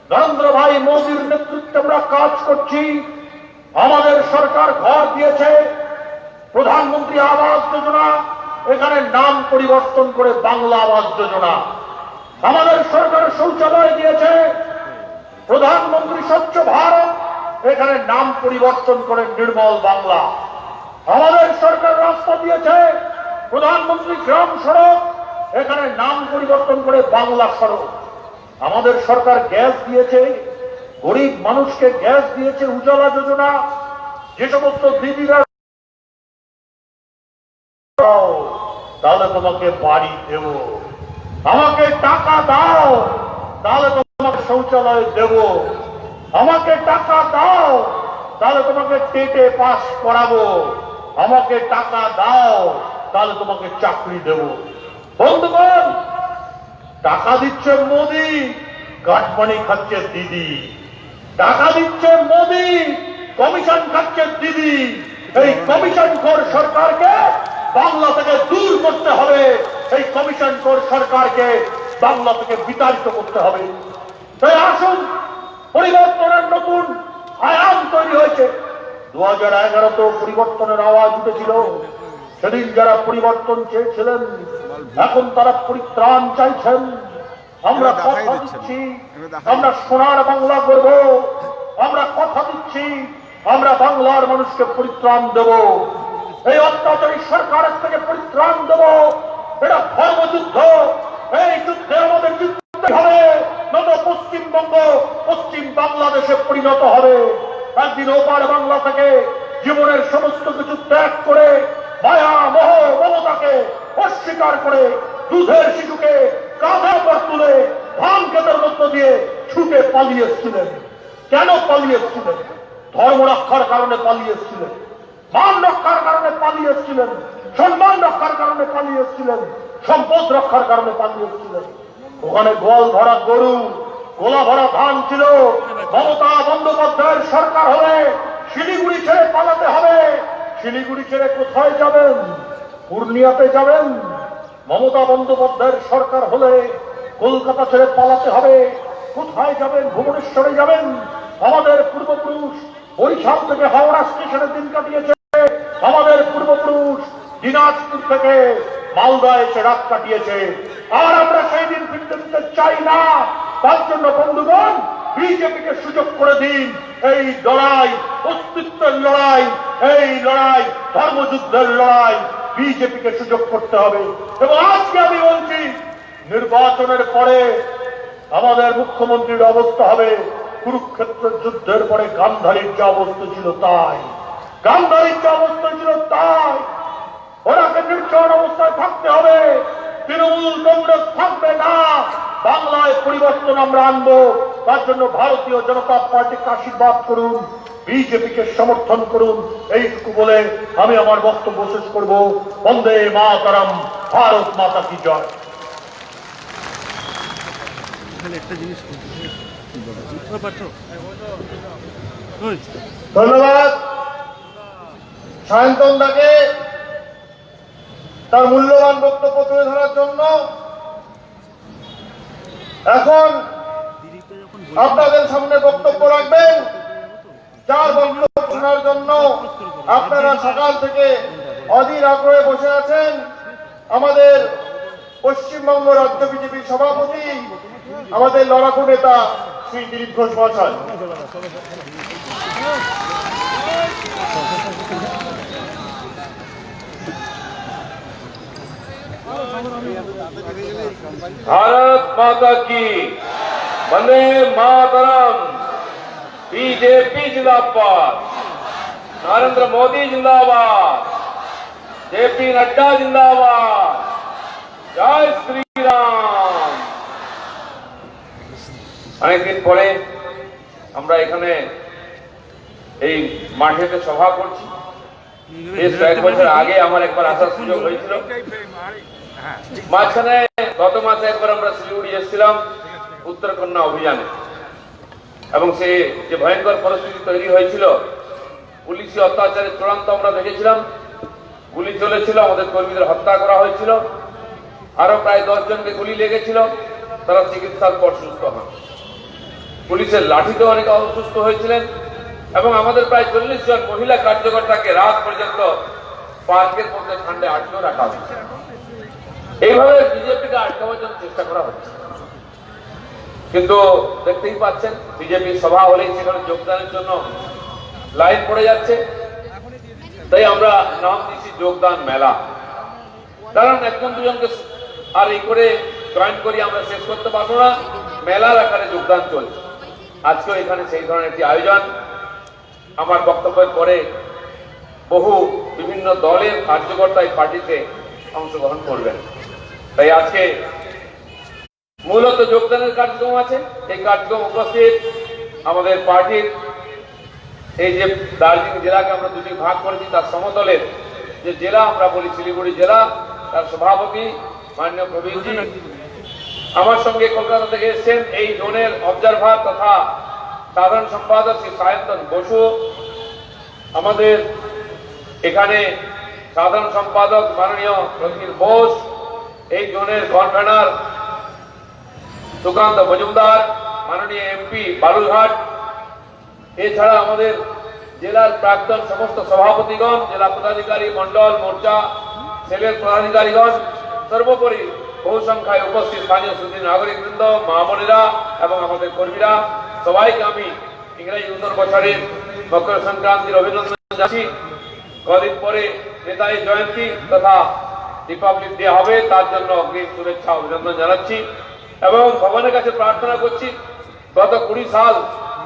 নরেন্দ্র ভাই মোদীর নেতৃত্বে আমরা কাজ করছি। আমাদের সরকার ঘর দিয়েছে, প্রধানমন্ত্রী আবাস যোজনা, এখানে নাম পরিবর্তন করে বাংলা আবাস যোজনা। আমাদের সরকার শৌচালয় দিয়েছে, প্রধানমন্ত্রী স্বচ্ছ ভারত, এখানে নাম পরিবর্তন করে নির্মল বাংলা। আমাদের সরকার রাস্তা দিয়েছে, প্রধানমন্ত্রী গ্রাম সড়ক, এখানে নাম পরিবর্তন করে বাংলা সড়ক। আমাদের সরকার গ্যাস দিয়েছে, গরিব মানুষকে গ্যাস দিয়েছে, উজালা যোজনা। যে সমস্ত দিদিরা তাহলে তোমাকে বাড়ি দেব, আমাকে টাকা দাও তাহলে তোমাকে শৌচালয় দেব, আমাকে টাকা দাও তাহলে তোমাকে টেটে পাস করাবো, আমাকে টাকা দাও তাহলে তোমাকে চাকরি দেব। বন্ধুগণ, টাকা দিচ্ছে মোদি, কাটমানি খাচ্ছে দিদি। টাকা দিচ্ছে মোদি, কমিশন খাচ্ছে দিদি। এই কমিশন খোর সরকারকে বাংলা থেকে দূর করতে হবে। এই কমিশন খোর সরকারকে বাংলা থেকে বিতাড়িত করতে হবে। তাই আসুন, পরিবর্তনের নতুন আয়াম তৈরি হয়েছে। 2011-তেও পরিবর্তনের আওয়াজ উঠেছিল। সেদিন যারা পরিবর্তন চেয়েছিলেন, এখন তারা পরিত্রাণ চাইছেন। আমরা কথা দিচ্ছি, আমরা সোনার বাংলা করব। আমরা কথা দিচ্ছি, আমরা বাংলার মানুষকে পরিত্রাণ দেব। এই অত্যাচারী সরকারের থেকে পরিত্রাণ দেব। এটা ধর্মযুদ্ধ। এই যুদ্ধে আমাদের জিততে হবে, নয়তো পশ্চিমবঙ্গ পশ্চিম বাংলাদেশে পরিণত হবে। একদিন ওপার বাংলা থেকে জীবনের সমস্ত কিছু ত্যাগ করে, মায়া মোহ মমতাকে অস্বীকার করে, দুধের শিশুকে কাঁধের উপর তুলে ধান ক্ষেতের মধ্য দিয়ে ছুটে পালিয়ে এসেছিলেন। কেন পালিয়ে এসেছিলেন? ধর্ম রক্ষার কারণে পালিয়ে এসেছিলেন, মান রক্ষার কারণে পালিয়ে এসেছিলেন, সম্মান রক্ষার কারণে পালিয়ে এসেছিলেন, সম্পদ রক্ষার কারণে পালিয়ে এসেছিলেন। ওখানে গোয়াল ভরা গরু, গোলা ভরা ধান ছিল। মমতা বন্দ্যোপাধ্যায়ের সরকার হলে শিলিগুড়ি ছেড়ে পালাতে হবে। শিলিগুড়ি ছেড়ে কোথায় যাবেন? পূর্ণিয়াতে যাবেন। মমতা বন্দ্যোপাধ্যায়ের সরকার হলে কলকাতা ছেড়ে পালাতে হবে। কোথায় যাবেন? ভুবনেশ্বরে যাবেন। আমাদের পূর্বপুরুষ বরিশাল থেকে হাওড়া স্টেশনে দিন কাটিয়েছে। আমাদের পূর্বপুরুষ দিনাজপুর থেকে মালদা এসে রাত কাটিয়েছে। আর আমরা সেই দিন ফিরতে দিতে চাই না। তার জন্য বন্ধুগণ, বিজেপিকে সুযোগ করে দিন। এই লড়াই অস্তিত্বের লড়াই, এই লড়াই ধর্মযুদ্ধের লড়াই। বিজেপিকে সুযোগ করতে হবে। এবং আজকে আমি বলছি, নির্বাচনের পরে আমাদের মুখ্যমন্ত্রীর অবস্থা হবে কুরুক্ষেত্রের যুদ্ধের পরে গান্ধারীর যে অবস্থা ছিল তাই। গান্ধারীর যে অবস্থা ছিল তাই। ওনাকে নির্জন অবস্থায় থাকতে হবে। তৃণমূল কংগ্রেস থাকবে না। বাংলায় পরিবর্তন আমরা আনবো। তার জন্য ভারতীয় জনতা পার্টিকে আশীর্বাদ করুন, বিজেপিকে সমর্থন করুন। এইটুকু বলে আমি আমার বক্তব্য শেষ করব। বন্দে মাতরম, ভারত মাতা কি জয়। একটা জিনিস ধন্যবাদ সায়ন্তন দাকে তার মূল্যবান বক্তব্য তুলে ধরার জন্য। এখন আপনাদের সামনে বক্তব্য রাখবেন, যার বক্তব্য শোনার জন্য আপনারা সকাল থেকে অধীর আগ্রহে বসে আছেন আমাদের পশ্চিমবঙ্গ রাজ্য বিজেপির সভাপতি, আমাদের লড়াকু নেতা শ্রী দিলীপ ঘোষ মহাশয়। भारत माता की वंदे मातरम। बीजेपी जिंदाबाद, नरेंद्र मोदी जिंदाबाद, जेपी नड्डा जिंदाबाद, जय श्री राम। অনেকদিন পরে আমরা এখানে এই মাঠেতে সভা করছি। বেশ কয়েক বছর আগে আমার একবার আসার সুযোগ হয়েছিল। মাঝখানে গত মাসে একবার আমরা শিলিগুড়ি এসেছিলাম উত্তরকন্যা অভিযানে, এবং সে যে ভয়ঙ্কর পরিস্থিতি তৈরি হয়েছিল, পুলিশি অত্যাচারের চূড়ান্ত আমরা দেখেছিলাম। গুলি চলেছিল, আমাদের কর্মীদের হত্যা করা হয়েছিল, আরো প্রায় 10 জনকে গুলি লেগেছিল, তারা চিকিৎসার পর সুস্থ হন। পুলিশের লাঠিতে অনেকে অসুস্থ হয়েছিলেন, এবং আমাদের প্রায় 40 জন মহিলা কার্যকর্তাকে রাত পর্যন্ত পার্কের মধ্যে ঠান্ডায় আটকেও রাখা হয়েছে। এইভাবে বিজেপিকে আটকাবার জন্য চেষ্টা করা হচ্ছে, কিন্তু দেখতেই পাচ্ছেন বিজেপি সভা হলেই সেখানে যোগদানের জন্য লাইন পড়ে যাচ্ছে। তাই আমরা নাম দিচ্ছি যোগদান মেলা, কারণ একজন দুজনকে আর এই করে জয়েন করি আমরা শেষ করতে পারবো না। মেলার আকারে যোগদান চলছে। আজকেও এখানে সেই ধরনের একটি আয়োজন। আমার বক্তব্যের পরে বহু বিভিন্ন দলের কার্যকর্তা এই পার্টিতে অংশগ্রহণ করবেন। তাই আজকে মূলত যোগদানের কার্যক্রম আছে। এই কার্যক্রম উপস্থিত আমাদের পার্টির এই যে দার্জিলিং জেলাকে আমরা দুটি ভাগ করেছি, তার সমতলের যে জেলা আমরা বলি শিলিগুড়ি জেলা, তার সভাপতি মাননীয় প্রবীণজি, আমার সঙ্গে কলকাতা থেকে এসেছেন এই জোনের অবজারভার তথা সাধারণ সম্পাদক শ্রী সায়ন্তন বসু, আমাদের এখানে সাধারণ সম্পাদক মাননীয় প্রতির বোস, এই জোনের কনভেনার সুকান্ত মজুমদার, মাননীয় এমপি বালুরঘাট, এছাড়া আমাদের জেলার প্রাক্তন সমস্ত সভাপতিগণ, জেলা পদাধিকারী, মন্ডল, মোর্চা, সেলের পদাধিকারীগণ, সর্বোপরি বহু সংখ্যায় উপস্থিত স্থানীয় সুধী নাগরিকবৃন্দ, মা বোনেরা এবং আমাদের কর্মীরা, সবাইকে আমি ইংরেজি নতুন বছরের মকর সংক্রান্তির অভিনন্দন জানাচ্ছি। কদিন পরে নেতাজি জয়ন্তী তথা রিপাবলিক ডে হবে, তার জন্য অগ্রিম শুভেচ্ছা অভিনন্দন জানাচ্ছি এবং ভগবানের কাছে প্রার্থনা করছি গত 20 সাল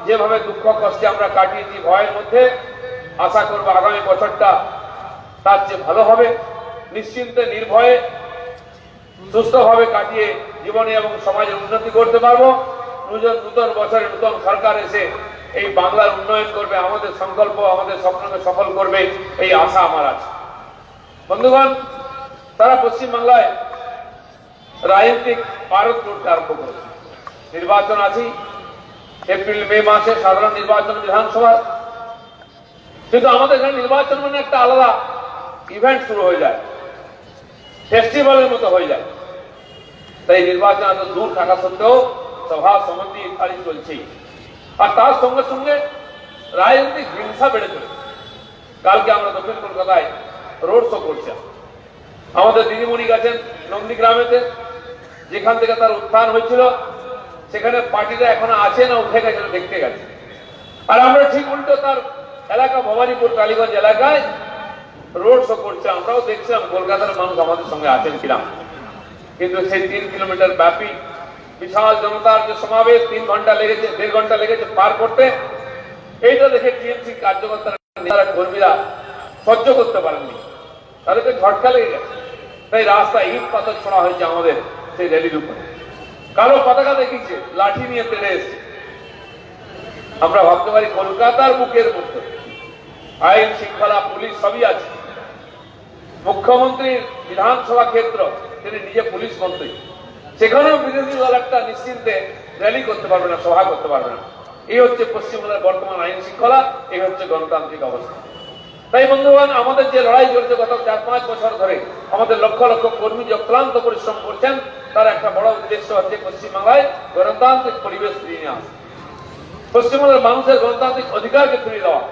যেভাবে দুঃখ কষ্টে আমরা কাটিয়েছি ভয়ের মধ্যে, আশা করব আগামী বছরটা তার চেয়ে ভালো হবে। নিশ্চিন্তে নির্ভয়ে সুস্থভাবে কাটিয়ে জীবনে এবং সমাজের উন্নতি করতে পারবো। নূতন বছরে নূতন সরকার এসে এই বাংলার উন্নয়ন করবে, আমাদের সংকল্প আমাদের স্বপ্নকে সফল করবে, এই আশা আমার আছে। বন্ধুগণ, তারা পশ্চিমবাংলায় রাজনৈতিক পারদ করতে আরম্ভ করেছে। নির্বাচন আছে, এপ্রিল মে মাসে সাধারণ নির্বাচন বিধানসভা, কিন্তু আমাদের এখানে নির্বাচন মানে একটা আলাদা ইভেন্ট শুরু হয়ে যায়, ফেস্টিভ্যালের মতো হয়ে যায়। তাই নির্বাচন এত দূর থাকা সত্ত্বেও সভা সমিতি ইত্যাদি চলছেই, আর তার সঙ্গে সঙ্গে রাজনৈতিক হিংসা বেড়ে চলেছে। কালকে আমরা দক্ষিণ কলকাতায় রোড শো করছি। আমাদের দিদিমণি গেছেন নন্দীগ্রামেতে, যেখান থেকে তার উত্থান হয়েছিল, সেখানে পার্টিটা এখনো আছে না উঠে গেছে দেখতে গেছে। আর আমরা ঠিক উল্টো তার এলাকা ভবানীপুর টালিগঞ্জ এলাকায় রোড শো করছে। আমরাও দেখছিলাম কলকাতার মানুষ আমাদের সঙ্গে আছেন কিনা, কিন্তু সেই 3 কিলোমিটার ব্যাপী বিশাল জনতার যে সমাবেশ 3 ঘন্টা লেগেছে, 1.5 ঘন্টা লেগেছে পার করতে, এইটা দেখে টিএমসি কার্যকর্তারা কর্মীরা সহ্য করতে পারেননি, তাদেরকে ঝটকা লেগে গেছে। তাই রাস্তায় ইট পাথর ছোড়া হয়েছে আমাদের সেই র্যালির উপরে। কালো পতাকা দেখিয়েছে, লাঠি নিয়ে তেড়ে এসছে। আমরা ভাবতে পারি কলকাতার বুকের মধ্যে আইন শৃঙ্খলা পুলিশ সবই আছে। মুখ্যমন্ত্রীর বিধানসভা ক্ষেত্র, তিনি নিজে পুলিশ মন্ত্রী, সেখানেও বিরোধী দল একটা নিশ্চিন্তে র্যালি করতে পারবে না, সভা করতে পারবে না। এই হচ্ছে পশ্চিমবঙ্গের বর্তমান আইন শৃঙ্খলা, এই হচ্ছে গণতান্ত্রিক অবস্থা। তাই বন্ধুগণ, আমাদের যে লড়াই চলছে গত 4-5 বছর ধরে, আমাদের লক্ষ লক্ষ কর্মী যে ক্লান্ত পরিশ্রম করছেন, তার একটা বড় উদ্দেশ্য হচ্ছে পশ্চিমবাংলায় গণতান্ত্রিক পরিবেশ ফিরিয়ে নেওয়া, পশ্চিমবঙ্গের মানুষের গণতান্ত্রিক অধিকারকে ফিরিয়ে দেওয়া,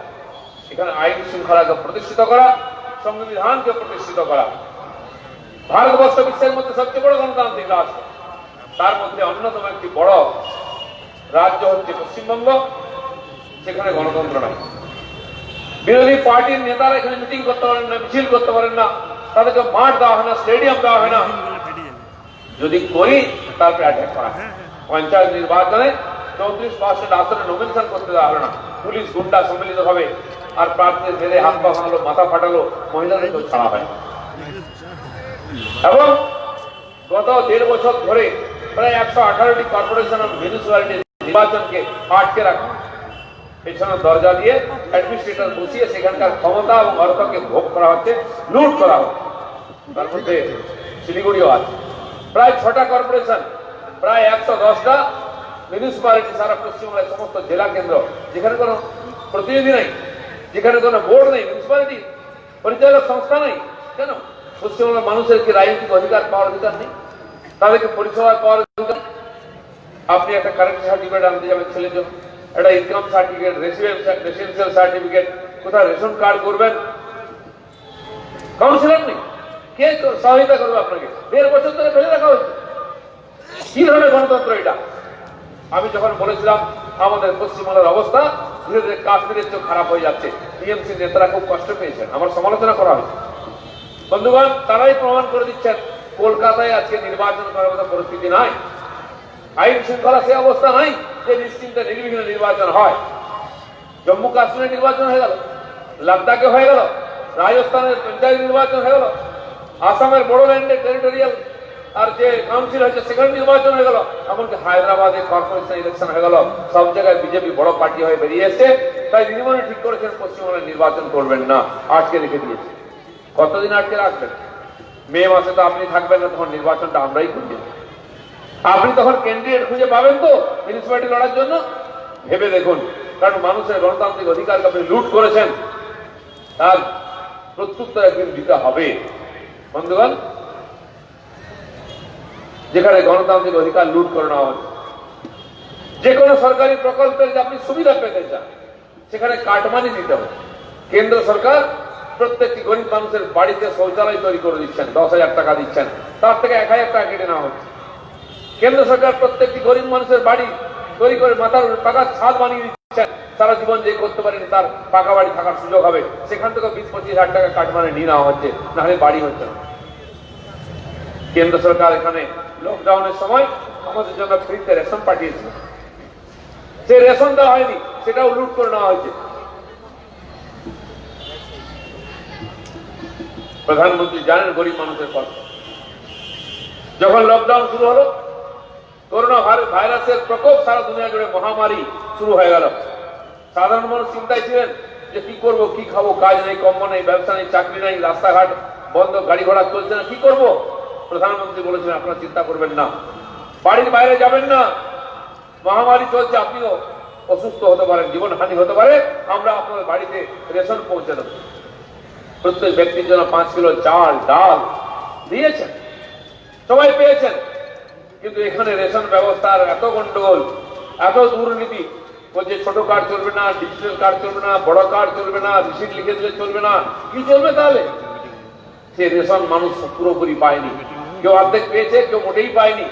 এখানে আইন শৃঙ্খলাকে প্রতিষ্ঠিত করা, সংবিধানকে প্রতিষ্ঠিত করা। ভারতবর্ষ বিশ্বের মধ্যে সবচেয়ে বড় গণতান্ত্রিক রাষ্ট্র, তার মধ্যে অন্যতম একটি বড় রাজ্য হচ্ছে পশ্চিমবঙ্গ, সেখানে গণতন্ত্র নাই। বিরোধী পার্টির নেতারা এখানে মিটিং করতে পারেন না, মিছিল করতে পারেন না, তাদেরকে মাঠ দেওয়া হয় না, স্টেডিয়াম দেওয়া হয় না। যদি করি তারপরে অ্যাটাক করা হয়। পঞ্চায়েত নির্বাচনে 34% আসনে নমিনেশন করতে দেওয়া হলো না, পুলিশ গুন্ডা সম্মিলিত হবে আর প্রার্থীদের মেরে হাত পা ভাঙলো, মাথা ফাটালো, মহিলাদেরকেও ছাড়া হয়। এবং গত 1.5 বছর ধরে প্রায় 118টি কর্পোরেশন ও মিউনিসিপ্যালিটি নির্বাচনকে আটকে রাখা, পেছনে দরজা দিয়ে অ্যাডমিনিস্ট্রেটর বসিয়ে সেখানকার ক্ষমতা এবং অর্থকে ভোগ করা হচ্ছে, লুট করা হচ্ছে। তার মধ্যে শিলিগুড়িও আছে। প্রায় 6টা কর্পোরেশন, প্রায় 110টা মিউনিসিপ্যালিটি সারা পশ্চিমবঙ্গের সমস্ত জেলা কেন্দ্র, যেখানে কোনো প্রতিনিধি নেই, যেখানে কোনো বোর্ড নেই, মিউনিসিপ্যালিটি পরিচালক সংস্থা নেই। কেন? পশ্চিমবঙ্গের মানুষের কি রাজনৈতিক অধিকার পাওয়ার অধিকার নেই? তাদেরকে পরিষেবা পাওয়ার অধিকার? আপনি একটা কারেন্ট সার্টিফিকেট আনতে যাবেন ছেলের জন্য, একটা ইনকাম সার্টিফিকেট, রেসিডেন্সিয়াল সার্টিফিকেট, কোথায় রেশন কার্ড করবেন, কাউন্সিলর নেই। কে সহায়তা করবে আপনাকে? 1.5 বছর ধরে ফেলে রাখা হচ্ছে। কি ধরনের গণতন্ত্র এটা? আমি যখন বলেছিলাম আমাদের পশ্চিমবঙ্গের অবস্থা ধীরে ধীরে কাশ্মীরের চেয়ে খারাপ হয়ে যাচ্ছে, টিএমসি নেতারা খুব কষ্ট পেয়েছেন, আমার সমালোচনা করা হয়েছে। বন্ধুগণ, তারাই প্রমাণ করে দিচ্ছেন কলকাতায় আজকে নির্বাচন করার মতো পরিস্থিতি নাই, আইন শৃঙ্খলা সে অবস্থা নাই যে নিশ্চিন্তে নির্বিঘ্নে নির্বাচন হয়। জম্মু কাশ্মীরে নির্বাচন হয়ে গেল, লাদাখে হয়ে গেল, রাজস্থানের পঞ্চায়েত নির্বাচন হয়ে গেল, আসামের বড়োল্যান্ডের টেরিটোরিয়াল আর যে কাউন্সিল হয়েছে সেখানে নির্বাচন হয়ে গেল, এমনকি হায়দ্রাবাদে কর্পোরেশন ইলেকশন হয়ে গেল। সব জায়গায় বিজেপি বড় পার্টি হয়ে বেরিয়ে এসছে। তাই দিদিমণি ঠিক করেছেন পশ্চিমবঙ্গে নির্বাচন করবেন না, আটকে রেখে দিয়েছে। কতদিন আটকে রাখবেন? মে মাসে তো আপনি থাকবেন না, তখন নির্বাচনটা আমরাই করি। আপনি তখন ক্যান্ডিডেট খুঁজে পাবেন তো মিউনিসিপ্যালিটি লড়ার জন্য? ভেবে দেখুন, কারণ মানুষের গণতান্ত্রিক অধিকারকে আপনি লুট করেছেন, তার প্রত্যুত্তর একদিন দিতে হবে। বন্ধুগণ, যেখানে গণতান্ত্রিক অধিকার লুট করে নেওয়া হচ্ছে, যে কোনো সরকারি প্রকল্পের যে আপনি সুবিধা পেতে চান সেখানে কাটমানি দিতে হবে। কেন্দ্র সরকার প্রত্যেকটি গরিব মানুষের বাড়িতে শৌচালয় তৈরি করে দিচ্ছেন, 10,000 টাকা দিচ্ছেন, তার থেকে 1,000 টাকা কেটে নেওয়া হচ্ছে। কেন্দ্র সরকার প্রত্যেকটি গরিব মানুষের বাড়ি তৈরি করে মাথার পাকা ছাদ বানিয়ে দিচ্ছেন, সারা জীবন যে করতে পারেনি তার পাকা বাড়ি থাকার সুযোগ হবে, সেখান থেকে 20-25 টাকা কাটমানি নিয়ে নেওয়া হচ্ছে, নাহলে বাড়ি হচ্ছে না। কেন্দ্র সরকার এখানে লকডাউনের সময় আমাদের জন্য ফ্রিতে রেশন পাঠিয়েছে, সে রেশন দেওয়া হয়নি, সেটাও লুট করে নেওয়া হয়েছে। প্রধানমন্ত্রী জানেন গরিব মানুষের কষ্ট। যখন লকডাউন শুরু হলো, করোনা ভাইরাসের প্রকোপ সারা দুনিয়া জুড়ে মহামারী শুরু হয়ে গেল, সাধারণ মানুষ চিন্তায় ছিলেন যে কি করব, কি খাবো, কাজ নেই, কম্ম নেই, ব্যবসা নেই, চাকরি নেই, রাস্তাঘাট বন্ধ, গাড়ি ঘোড়া চলছে না, কি করব? প্রধানমন্ত্রী বলেছেন আপনারা চিন্তা করবেন না, বাড়ির বাইরে যাবেন না, মহামারী চলছে, আপনিও অসুস্থ হতে পারেন, জীবনহানি হতে পারে, আমরা আপনার বাড়িতে রেশন পৌঁছে দেব। প্রত্যেক ব্যক্তির জন্য 5 কিলো চাল ডাল দিয়েছেন, সবাই পেয়েছেন। কিন্তু এখানে রেশন ব্যবস্থার এত গন্ডগোল, এত দুর্নীতি, বলছে ছোট কার্ড চলবে না, ডিজিটাল কার্ড চলবে না, বড় কার্ড চলবে না, রিসিট লিখে দিলে চলবে না, কি চলবে তাহলে? সে রেশন মানুষ পুরোপুরি পায়নি, কেউ অর্ধেক পেয়েছে, কেউ মোটেই পায়নি।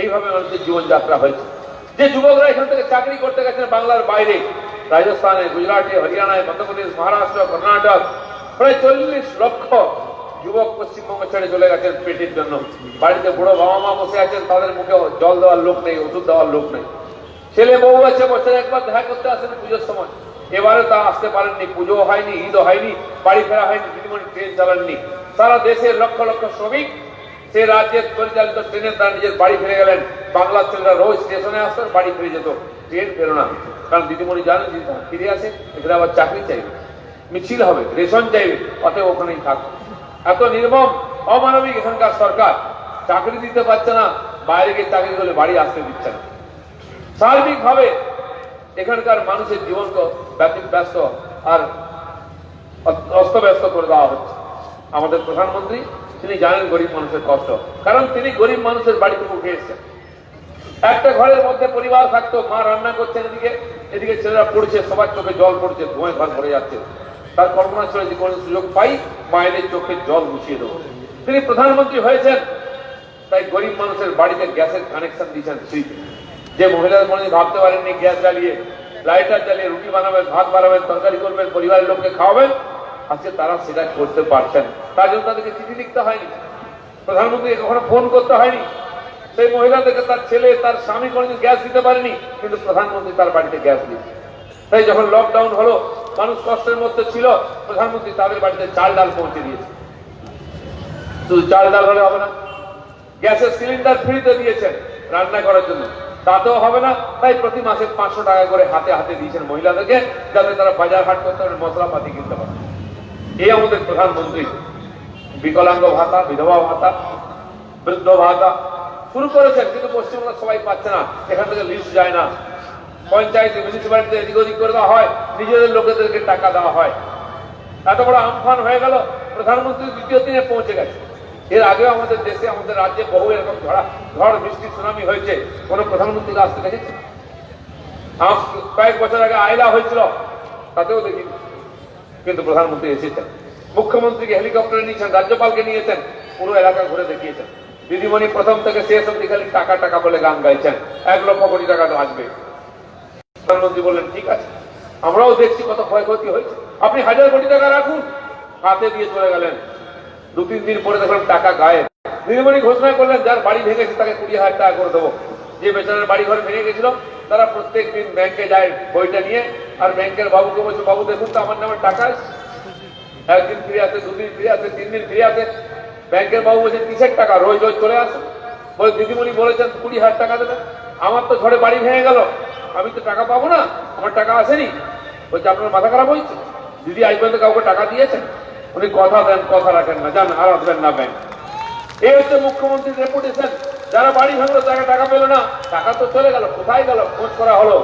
এইভাবে মানুষের জীবনযাত্রা হয়েছে। যে যুবকরা এখান থেকে চাকরি করতে গেছেন বাংলার বাইরে, রাজস্থানে, গুজরাটে, হরিয়ানায়, মধ্যপ্রদেশ, মহারাষ্ট্র, কর্ণাটক, প্রায় 40 লক্ষ যুবক পশ্চিমবঙ্গ ছেড়ে চলে গেছেন পেটের জন্য। বাড়িতে বুড়ো বাবা মা বসে আছেন, তাদের মুখে জল দেওয়ার লোক নেই, ওষুধ দেওয়ার লোক নেই। ছেলে বউ আছে, বছরে একবার দেখা করতে আসেন পুজোর সময়, এবারে তা আসতে পারেননি, পুজো হয়নি, ঈদও হয়নি, বাড়ি ফেরা হয়নি, দিদিমণি ট্রেন চালাননি। সারা দেশের লক্ষ লক্ষ শ্রমিক সে রাজ্যের পরিচালিত ট্রেনের তারা নিজের বাড়ি ফিরে গেলেন। বাংলার ছেলেরা রোজ স্টেশনে আসতেন, বাড়ি ফিরে যেত, ট্রেন ফেরো না। কারণ দিদিমণি জানেন যদি ফিরে আসে এখানে আবার চাকরি চাইবে, মিছিল হবে, রেশন চাইবে, অতএব ওখানেই থাকবে। এত নির্মম অমানবিক এখানকার সরকার, চাকরি দিতে পারছে না, বাইরে গিয়ে চাকরি করলে বাড়ি আসতে দিচ্ছে না। সার্বিকভাবে এখানকার মানুষের জীবনকে ব্যস্ত আর অস্তব্যস্ত করে দেওয়া হচ্ছে। আমাদের প্রধানমন্ত্রী তিনি জানেন গরিব মানুষের কষ্ট, কারণ তিনি গরিব মানুষের বাড়িতে উঠে এসেছেন। একটা ঘরের মধ্যে পরিবার থাকতো, মা রান্না করছেন, এদিকে ছেলেরা পড়ছে, সবার চোখে জল পড়ছে, ধোঁয়ায় ঘর ভরে যাচ্ছে। তার কল্পনা ছিল যে কোনো সুযোগ পাই মায়েদের চোখে জল মুছিয়ে দেবো। তিনি প্রধানমন্ত্রী হয়েছেন, তাই গরিব মানুষের বাড়িতে গ্যাসের কানেকশন দিয়েছেন ফ্রিতে। যে মহিলাদের মনে ভাবতে পারেননি গ্যাস জ্বালিয়ে লাইটার জ্বালিয়ে রুটি বানাবেন, ভাত বানাবেন, তরকারি করবেন, পরিবারের লোককে খাওয়াবেন, আজকে তারা সেটা করতে পারছেন। তার জন্য তাদেরকে চিঠি লিখতে হয়নি, প্রধানমন্ত্রীকে কখনো ফোন করতে হয়নি। সেই মহিলাদেরকে তার ছেলে তার স্বামী কোনোদিন গ্যাস দিতে পারেনি, কিন্তু প্রধানমন্ত্রী তার বাড়িতে গ্যাস দিয়েছে। তাই যখন লকডাউন হলো, মানুষ কষ্টের মধ্যে ছিল, প্রধানমন্ত্রী তাদের বাড়িতে চাল ডাল পৌঁছে দিয়েছে। শুধু চাল ডাল হলে হবে না, গ্যাসের সিলিন্ডার ফ্রিতে দিয়েছেন রান্না করার জন্য, তাতেও হবে না। তাই প্রতি মাসে 500 টাকা করে হাতে হাতে দিয়েছেন মহিলাদেরকে, যাতে তারা বাজার হাট করতে পারে, মশলাপাতি কিনতে পারে। এই আমাদের প্রধানমন্ত্রী। বিকলাঙ্গ ভাতা, বিধবা ভাতা, বৃদ্ধ ভাতা শুরু করেছেন, কিন্তু পশ্চিমবঙ্গের সবাই পাচ্ছে না। এখান থেকে লিস্ট যায় না, পঞ্চায়েত মিউনিসিপ্যালিটিতে এদিক ওদিক করে দেওয়া হয়, নিজেদের লোকেদেরকে টাকা দেওয়া হয়। এত বড় আমফান হয়ে গেল, প্রধানমন্ত্রী দ্বিতীয় দিনে পৌঁছে গেছে। এর আগেও আমাদের দেশে, আমাদের রাজ্যে বহু এরকম ঝড় বৃষ্টি সুনামি হয়েছে, কোন প্রধানমন্ত্রীকে আসতে দেখেছে? কয়েক বছর আগে আয়লা হয়েছিল, তাতেও দেখিনি, কিন্তু প্রধানমন্ত্রী এসেছেন। মুখ্যমন্ত্রীকে হেলিকপ্টারে নিয়েছেন, রাজ্যপালকে নিয়েছেন, পুরো এলাকা ঘুরে দেখিয়েছেন। দিদিমণি প্রথম থেকে শেষ অব্দি খালি টাকা টাকা বলে গান গাইছেন, 1 লক্ষ কোটি টাকা তো আসবে। প্রধানমন্ত্রী বললেন ঠিক আছে, আমরাও দেখছি কত ক্ষয়ক্ষতি হয়েছে, আপনি 1000 কোটি টাকা রাখুন, হাতে দিয়ে চলে গেলেন। 2-3 দিন পরে দেখলাম টাকা গায়েব। দিদিমণি ঘোষণা করলেন যার বাড়ি ভেঙেছে তাকে 20,000 টাকা করে দেবো। যে বেচারের বাড়ি ঘর ভেঙে গেছিল, তারা প্রত্যেক দিন ব্যাংকে যায় বইটা নিয়ে, আর ব্যাংকের বাবুকে বলছে, বাবু দেখুন তো আমার নামে টাকা আছে। 1 দিন ফিরে আসে, 2 দিন ফিরে আসে, 3 দিন ফিরে আসে। ব্যাংকের বাবু বলছে কিসের টাকা, রোজ রোজ চলে আসে। বলে দিদিমণি বলেছেন 20,000 টাকা দেবেন, আমার তো ঝড়ে বাড়ি ভেঙে গেল, আমি তো টাকা পাবো না, আমার টাকা আসেনি। বলছে আপনার মাথা খারাপ হয়েছে, দিদি আজ পর্যন্ত কাউকে টাকা দিয়েছেন? উনি কথা দেন, কথা রাখেন না, যান আর আসবেন না ব্যাংক। এই হচ্ছে মুখ্যমন্ত্রীর রেপুটেশন। যারা বাড়ি ভাঙলো তারা টাকা পেল না, টাকা তো চলে গেল, কোথায় গেল? খোঁজ করা হলো,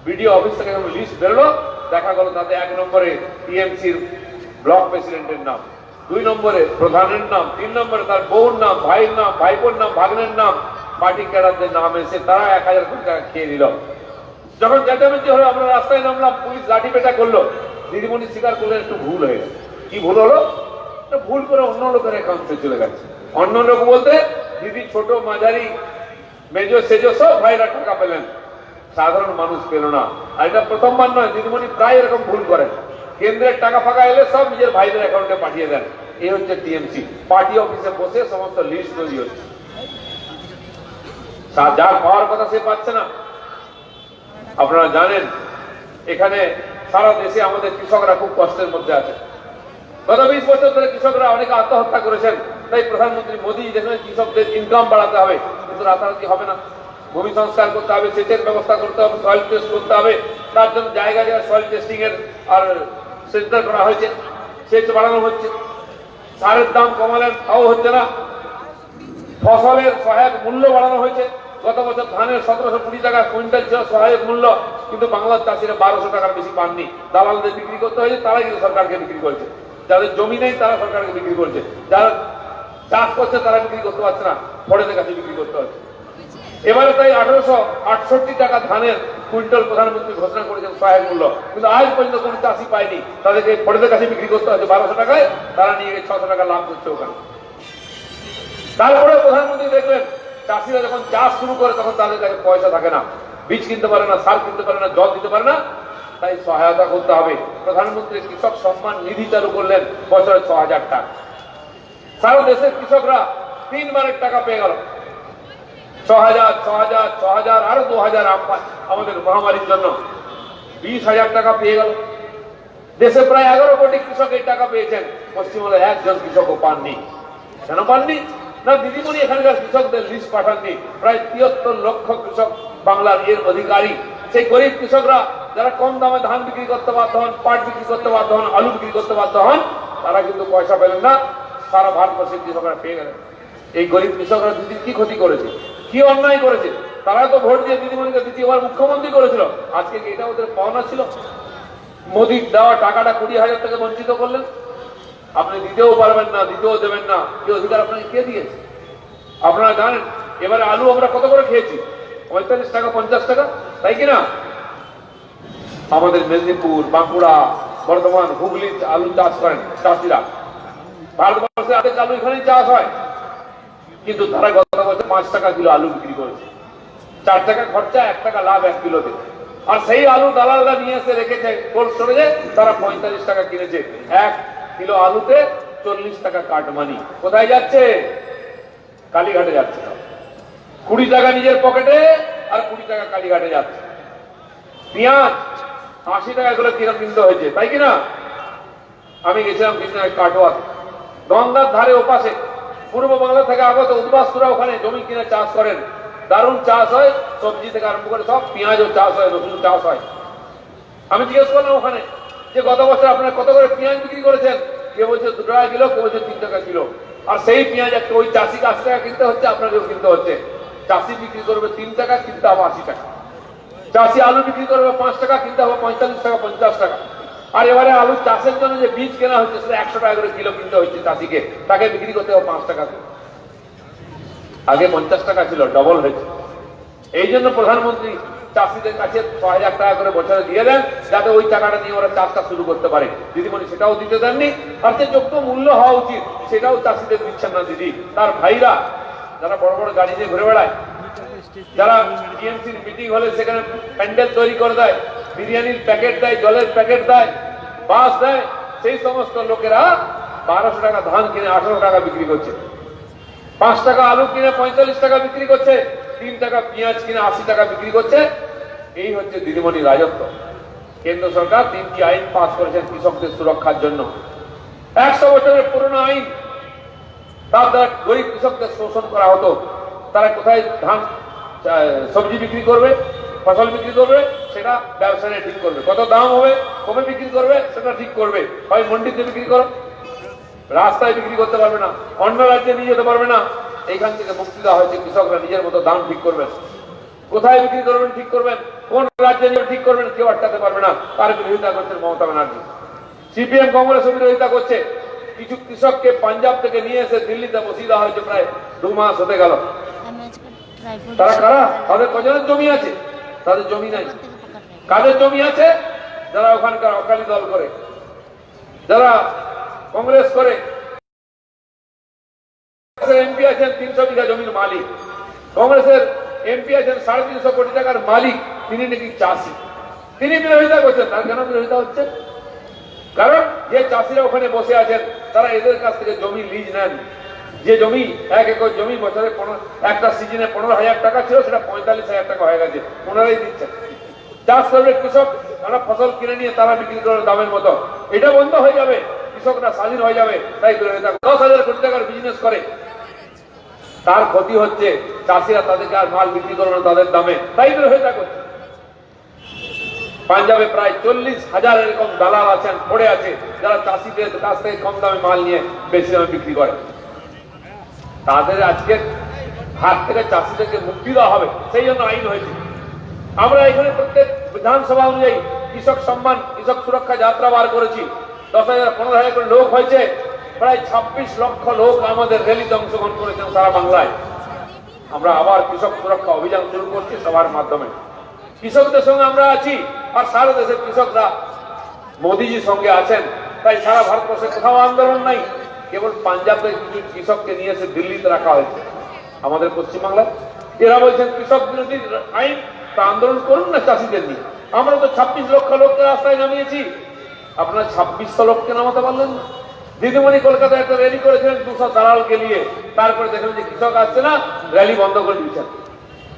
বিডিও অফিস থেকে যখন লিস্ট বেরোলো, দেখা গেল তাতে 1 নম্বরে টিএমসির ব্লক প্রেসিডেন্টের নাম, 2 নম্বরে প্রধানের নাম, 3 নম্বরে তার বউর নাম, ভাইয়ের নাম, ভাইপোর নাম, ভাগ্নের নাম, পার্টি ক্যাডারদের নাম এসে তারা 1000 কোটি টাকা খেয়ে দিল। যখন চেঁচামেচি হলো, আমরা রাস্তায় নামলাম, পুলিশ লাঠি পেটা করলো। দিদিমণি স্বীকার করলেন একটু ভুল হয়ে গেছে। কি ভুল হলো? ভুল করে অন্য লোকের অ্যাকাউন্টে চলে গেছে। অন্য লোক বলতে দিদি ছোট মাঝারি মেজো সেজো সব ভাইরা টাকা পেলেন, সাধারণ মানুষ পেল না। আর এটা প্রথমবার নয়, দিদিমণি প্রায় এরকম ভুল করেন। কেন্দ্রের টাকা ফাঁকা এলে সব নিজের ভাইদের অ্যাকাউন্টে পাঠিয়ে দেন। এই হচ্ছে টিএমসি। পার্টি অফিসে বসে সমস্ত লিস্ট তৈরি হচ্ছে, যার পাওয়ার কথা সে পাচ্ছে না। আপনারা জানেন এখানে সারা দেশে আমাদের কৃষকরা খুব কষ্টের মধ্যে আছে। গত 20 বছর ধরে কৃষকরা অনেকে আত্মহত্যা করেছেন। তাই প্রধানমন্ত্রী মোদী যেখানে কৃষকদের ইনকাম বাড়াতে হবে, কিন্তু রাতারাতি হবে না। ভূমি সংস্কার করতে হবে, সেচের ব্যবস্থা করতে হবে, সয়েল টেস্ট করতে হবে। তার জন্য জায়গা জায়গায় সয়েল টেস্টিং এর আর সেন্টার করা হয়েছে, সেচ বাড়ানো হচ্ছে। সারের দাম কমালেন, তাও হচ্ছে না। ফসলের সহায়ক মূল্য বাড়ানো হয়েছে। গত বছর ধানের 1720 টাকা কুইন্টাল ছিল সহায়ক মূল্য, কিন্তু বাংলার চাষিরা 1200 টাকার বেশি পাননি। দালালদের বিক্রি করতে হয়েছে, তারা কিন্তু সরকারকে বিক্রি করেছে। যাদের জমি নেই তারা সরকারকে বিক্রি করছে, যারা চাষ করছে তারা বিক্রি করতে পারছে না, ফড়েদের কাছে বিক্রি করতে হচ্ছে। এবারে তাই 1868 টাকা ধানের কুইন্টাল প্রধানমন্ত্রী ঘোষণা করেছেন সহায়ক মূল্য, কিন্তু আজ পর্যন্ত কোনো চাষি পায়নি। তাদেরকে ফড়েদের কাছে বিক্রি করতে হচ্ছে 1200 টাকায়, তারা নিয়ে গিয়ে 600 টাকা লাভ করছে ওখানে। তারপরে প্রধানমন্ত্রী দেখলেন চাষিরা যখন চাষ শুরু করে তখন তাদের কাছে পয়সা থাকে না, বীজ কিনতে পারে না, সার কিনতে পারে না, জল দিতে পারে না। তাই সহায়তা করতে হবে। প্রধানমন্ত্রী কৃষক সম্মান নিধি চালু করলেন, বছরে 6000 টাকা। সারা দেশের কৃষকরা 3 বারের টাকা পেয়ে গেল। 6000, 6000, 6000, আরো 2000 আমাদের মহামারীর জন্য 20,000 টাকা পেয়ে গেল। দেশে প্রায় 11 কোটি কৃষক এই টাকা পেয়েছেন, পশ্চিমবঙ্গে একজন কৃষকও পাননি। কেন পাননি? না, দিদিমণি এখানকার কৃষকদের লিস্ট পাঠাননি। প্রায় 73 লক্ষ কৃষক বাংলার এর অধিকারী। সেই গরিব কৃষকরা যারা কম দামে ধান বিক্রি করতে বাধ্য হন, পাট বিক্রি করতে বাধ্য হন, আলু বিক্রি করতে বাধ্য হন, তারা কিন্তু পয়সা পেলেন না। সারা ভারতবর্ষের কৃষকরা পেয়ে গেলেন। এই গরিব কৃষকরা দিদির কি ক্ষতি করেছে, কি অন্যায় করেছে? তারা তো ভোট দিয়ে দিদিমণিকে দ্বিতীয়বার মুখ্যমন্ত্রী করেছিল। আজকে কি এটা ওদের পাওনা ছিল? মোদির দেওয়া টাকাটা 20,000 থেকে বঞ্চিত করলেন। আপনি দিতেও পারবেন না, দিতেও দেবেন না, কি অধিকার আপনাকে কে দিয়েছে? আপনারা জানেন এবারে আলু আমরা কত করে খেয়েছি? 45 টাকা, 50 টাকা, তাই কিনা? আমাদের মেদিনীপুর, বাঁকুড়া, বর্ধমান, হুগলি আলু চাষ করেন চাষিরা। ভারতবর্ষে আগে আলু এখানেই চাষ হয়, কিন্তু তারা গত বছর 5 টাকা কিলো আলু বিক্রি করেছে। 4 টাকা খরচা, 1 টাকা লাভ 1 কিলোতে। আর সেই আলু দালালরা নিয়ে এসে রেখেছে কোল্ড স্টোরেজে, তারা 45 টাকা কিনেছে। 1 কিলো আলুতে 40 টাকা কাট মানি। কোথায় যাচ্ছে? কালীঘাটে যাচ্ছে। 20 টাকা নিজের পকেটে আর 20 টাকা কালীঘাটে যাচ্ছে। পেঁয়াজ 80 টাকা করে কিলো কিনতে হয়েছে, তাই কিনা? আমি গেছিলাম কাটোয়াতে, গঙ্গার ধারে ওপাশে পূর্ব বাংলা থেকে আগত উদ্বাস্তুরা ওখানে জমি কিনে চাষ করেন। দারুণ চাষ হয়, সবজি থেকে আরম্ভ করে সব, পেঁয়াজও চাষ হয়, রসুন চাষ হয়। আমি জিজ্ঞেস করলাম ওখানে যে গত বছর আপনারা কত করে পেঁয়াজ বিক্রি করেছেন? কেউ বলছে 2 টাকা কিলো, কেউ বলছে 3 টাকা কিলো। আর সেই পেঁয়াজ একটা ওই চাষিকে 80 টাকা কিনতে হচ্ছে, আপনাকেও কিনতে হচ্ছে। চাষি বিক্রি করবে 3 টাকা, কিনতে হবে 80 টাকা। চাষি আলু বিক্রি করবে 5 টাকা, কিনতে হবে 45 টাকা, 50 টাকা। আর এবারে আলু চাষের জন্য যে বীজ কেনা হচ্ছে সেটা 100 টাকা করে কিলো কিনতে হচ্ছে চাষিকে, তাকে বিক্রি করতে হবে 5 টাকা। আগে 50 টাকা ছিল, ডবল হয়েছে। এই জন্য প্রধানমন্ত্রী চাষিদের কাছে 6,000 টাকা করে বছরে দিয়ে দেন, যাতে ওই টাকাটা নিয়ে ওরা চাষটা শুরু করতে পারে। দিদিমণি সেটাও দিতে দেননি। আর যে যোগ্য মূল্য হওয়া উচিত সেটাও চাষিদের দিচ্ছেন না দিদি। তার ভাইরা যারা বড় বড় গাড়ি দিয়ে ঘুরে বেড়ায়, যারা টিএমসির মিটিং হলে সেখানে প্যান্ডেল তৈরি করে দেয়, বিরিয়ানির প্যাকেট দেয়, জলের প্যাকেট দেয়, বাস দেয়, সেই সমস্ত লোকেরা 1200 টাকা ধান কিনে 18 টাকা বিক্রি করছে, 5 টাকা আলু কিনে 45 টাকা বিক্রি করছে, 3 টাকা পেঁয়াজ কিনে 80 টাকা বিক্রি করছে। এই হচ্ছে দিদিমণির রাজত্ব। কেন্দ্র সরকার 3টি আইন পাস করেছেন কৃষকদের সুরক্ষার জন্য। 100 বছরের পুরনো আইন, তার দ্বারা গরিব কৃষকদের শোষণ করা হতো। তারা কোথায় ধান সবজি বিক্রি করবে, ফসল বিক্রি করবে, সেটা ব্যবসায়ীরা ঠিক করবে। কত দাম হবে, কমে বিক্রি করবে, সেটা ঠিক করবে। হয় মন্ডিতে বিক্রি করো, রাস্তায় বিক্রি করতে পারবে না, অন্য রাজ্যে নিয়ে যেতে পারবে না। এইখান থেকে মুক্তি দেওয়া হয়েছে, কৃষকরা নিজের মতো দাম ঠিক করবেন, কোথায় বিক্রি করবেন ঠিক করবেন, কোন রাজ্যে নিয়ে ঠিক করবেন, কেউ আটকাতে পারবে না। তার বিরোধিতা করছেন মমতা ব্যানার্জি। সিপিএম কংগ্রেসের বিরোধিতা করছে। কিছু কৃষককে পাঞ্জাব থেকে নিয়ে এসে দিল্লিতে বসিয়ে দেওয়া হয়েছে, প্রায় 2 মাস হতে গেল। তারা কারা? তাদের কজনের জমি আছে? তাদের জমি নাই। কাদের জমি আছে? যারা ওখানকার অকালি দল করে, যারা কংগ্রেস করে। এমপি আছেন 300 বিঘা জমির মালিক, কংগ্রেসের এমপি আছেন 350 কোটি টাকার মালিক, তিনি নাকি চাষি। তিনি বিরোধিতা করছেন। তার কেন বিরোধিতা হচ্ছে? কারণ যে চাষিরা ওখানে বসে আছেন তারা এদের কাছ থেকে জমি লিজ নেন। যে জমি 1 একর জমি বছরে একটা সিজনে 15,000 টাকা ছিল, সেটা 45,000 টাকা হয়ে গেছে, ওনারাই দিচ্ছেন। চাষ করবে কৃষক, তারা ফসল কিনে নিয়ে তারা বিক্রি করে দামের মতো। এটা বন্ধ হয়ে যাবে, কৃষকরা স্বাধীন হয়ে যাবে। তাই বিরোধিতা। 10,000 কোটি টাকার বিজনেস করে, তার ক্ষতি হচ্ছে, চাষিরা তাদেরকে আর মাল বিক্রি করবে না তাদের দামে, তাই বিরোধিতা করছে। পাঞ্জাবে প্রায় 40,000 এরকম দালাল আছেন, পড়ে আছে, যারা চাষিদের কাছ থেকে কম দামে মাল নিয়ে বেশি দামে বিক্রি করে। তাদের আজকে হাত থেকে চাষিদেরকে মুক্তি দেওয়া হবে, সেই জন্য আইন হয়েছে। আমরা এখানে প্রত্যেক বিধানসভা অনুযায়ী কৃষক সম্মান, কৃষক সুরক্ষা যাত্রা বার করেছি। 10,000 15,000 করে লোক হয়েছে, প্রায় 26 লক্ষ লোক আমাদের র্যালিতে অংশগ্রহণ করেছেন সারা বাংলায়। আমরা আবার কৃষক সুরক্ষা অভিযান শুরু করছি সবার মাধ্যমে। কৃষকদের সঙ্গে আমরা আছি, আর সারা দেশের কৃষকরা মোদীজির সঙ্গে আছেন। তাই সারা ভারতবর্ষে কোথাও আন্দোলন নাই, কেবল পাঞ্জাবে কিছু কৃষককে নিয়ে এসে দিল্লিতে রাখা হয়েছে। আমাদের পশ্চিমবাংলায় এরা বলছেন কৃষক বিরোধী আইন, তা আন্দোলন করুন না চাষিদের নিয়ে। আমরা তো 26 লক্ষ লোককে রাস্তায় নামিয়েছি, আপনারা 2600 লোককে নামাতে পারলেন না। দিদিমণি কলকাতায় একটা র্যালি করেছিলেন 200 দালালকে নিয়ে, তারপরে দেখলেন যে কৃষক আসছে না, র্যালি বন্ধ করে দিচ্ছেন।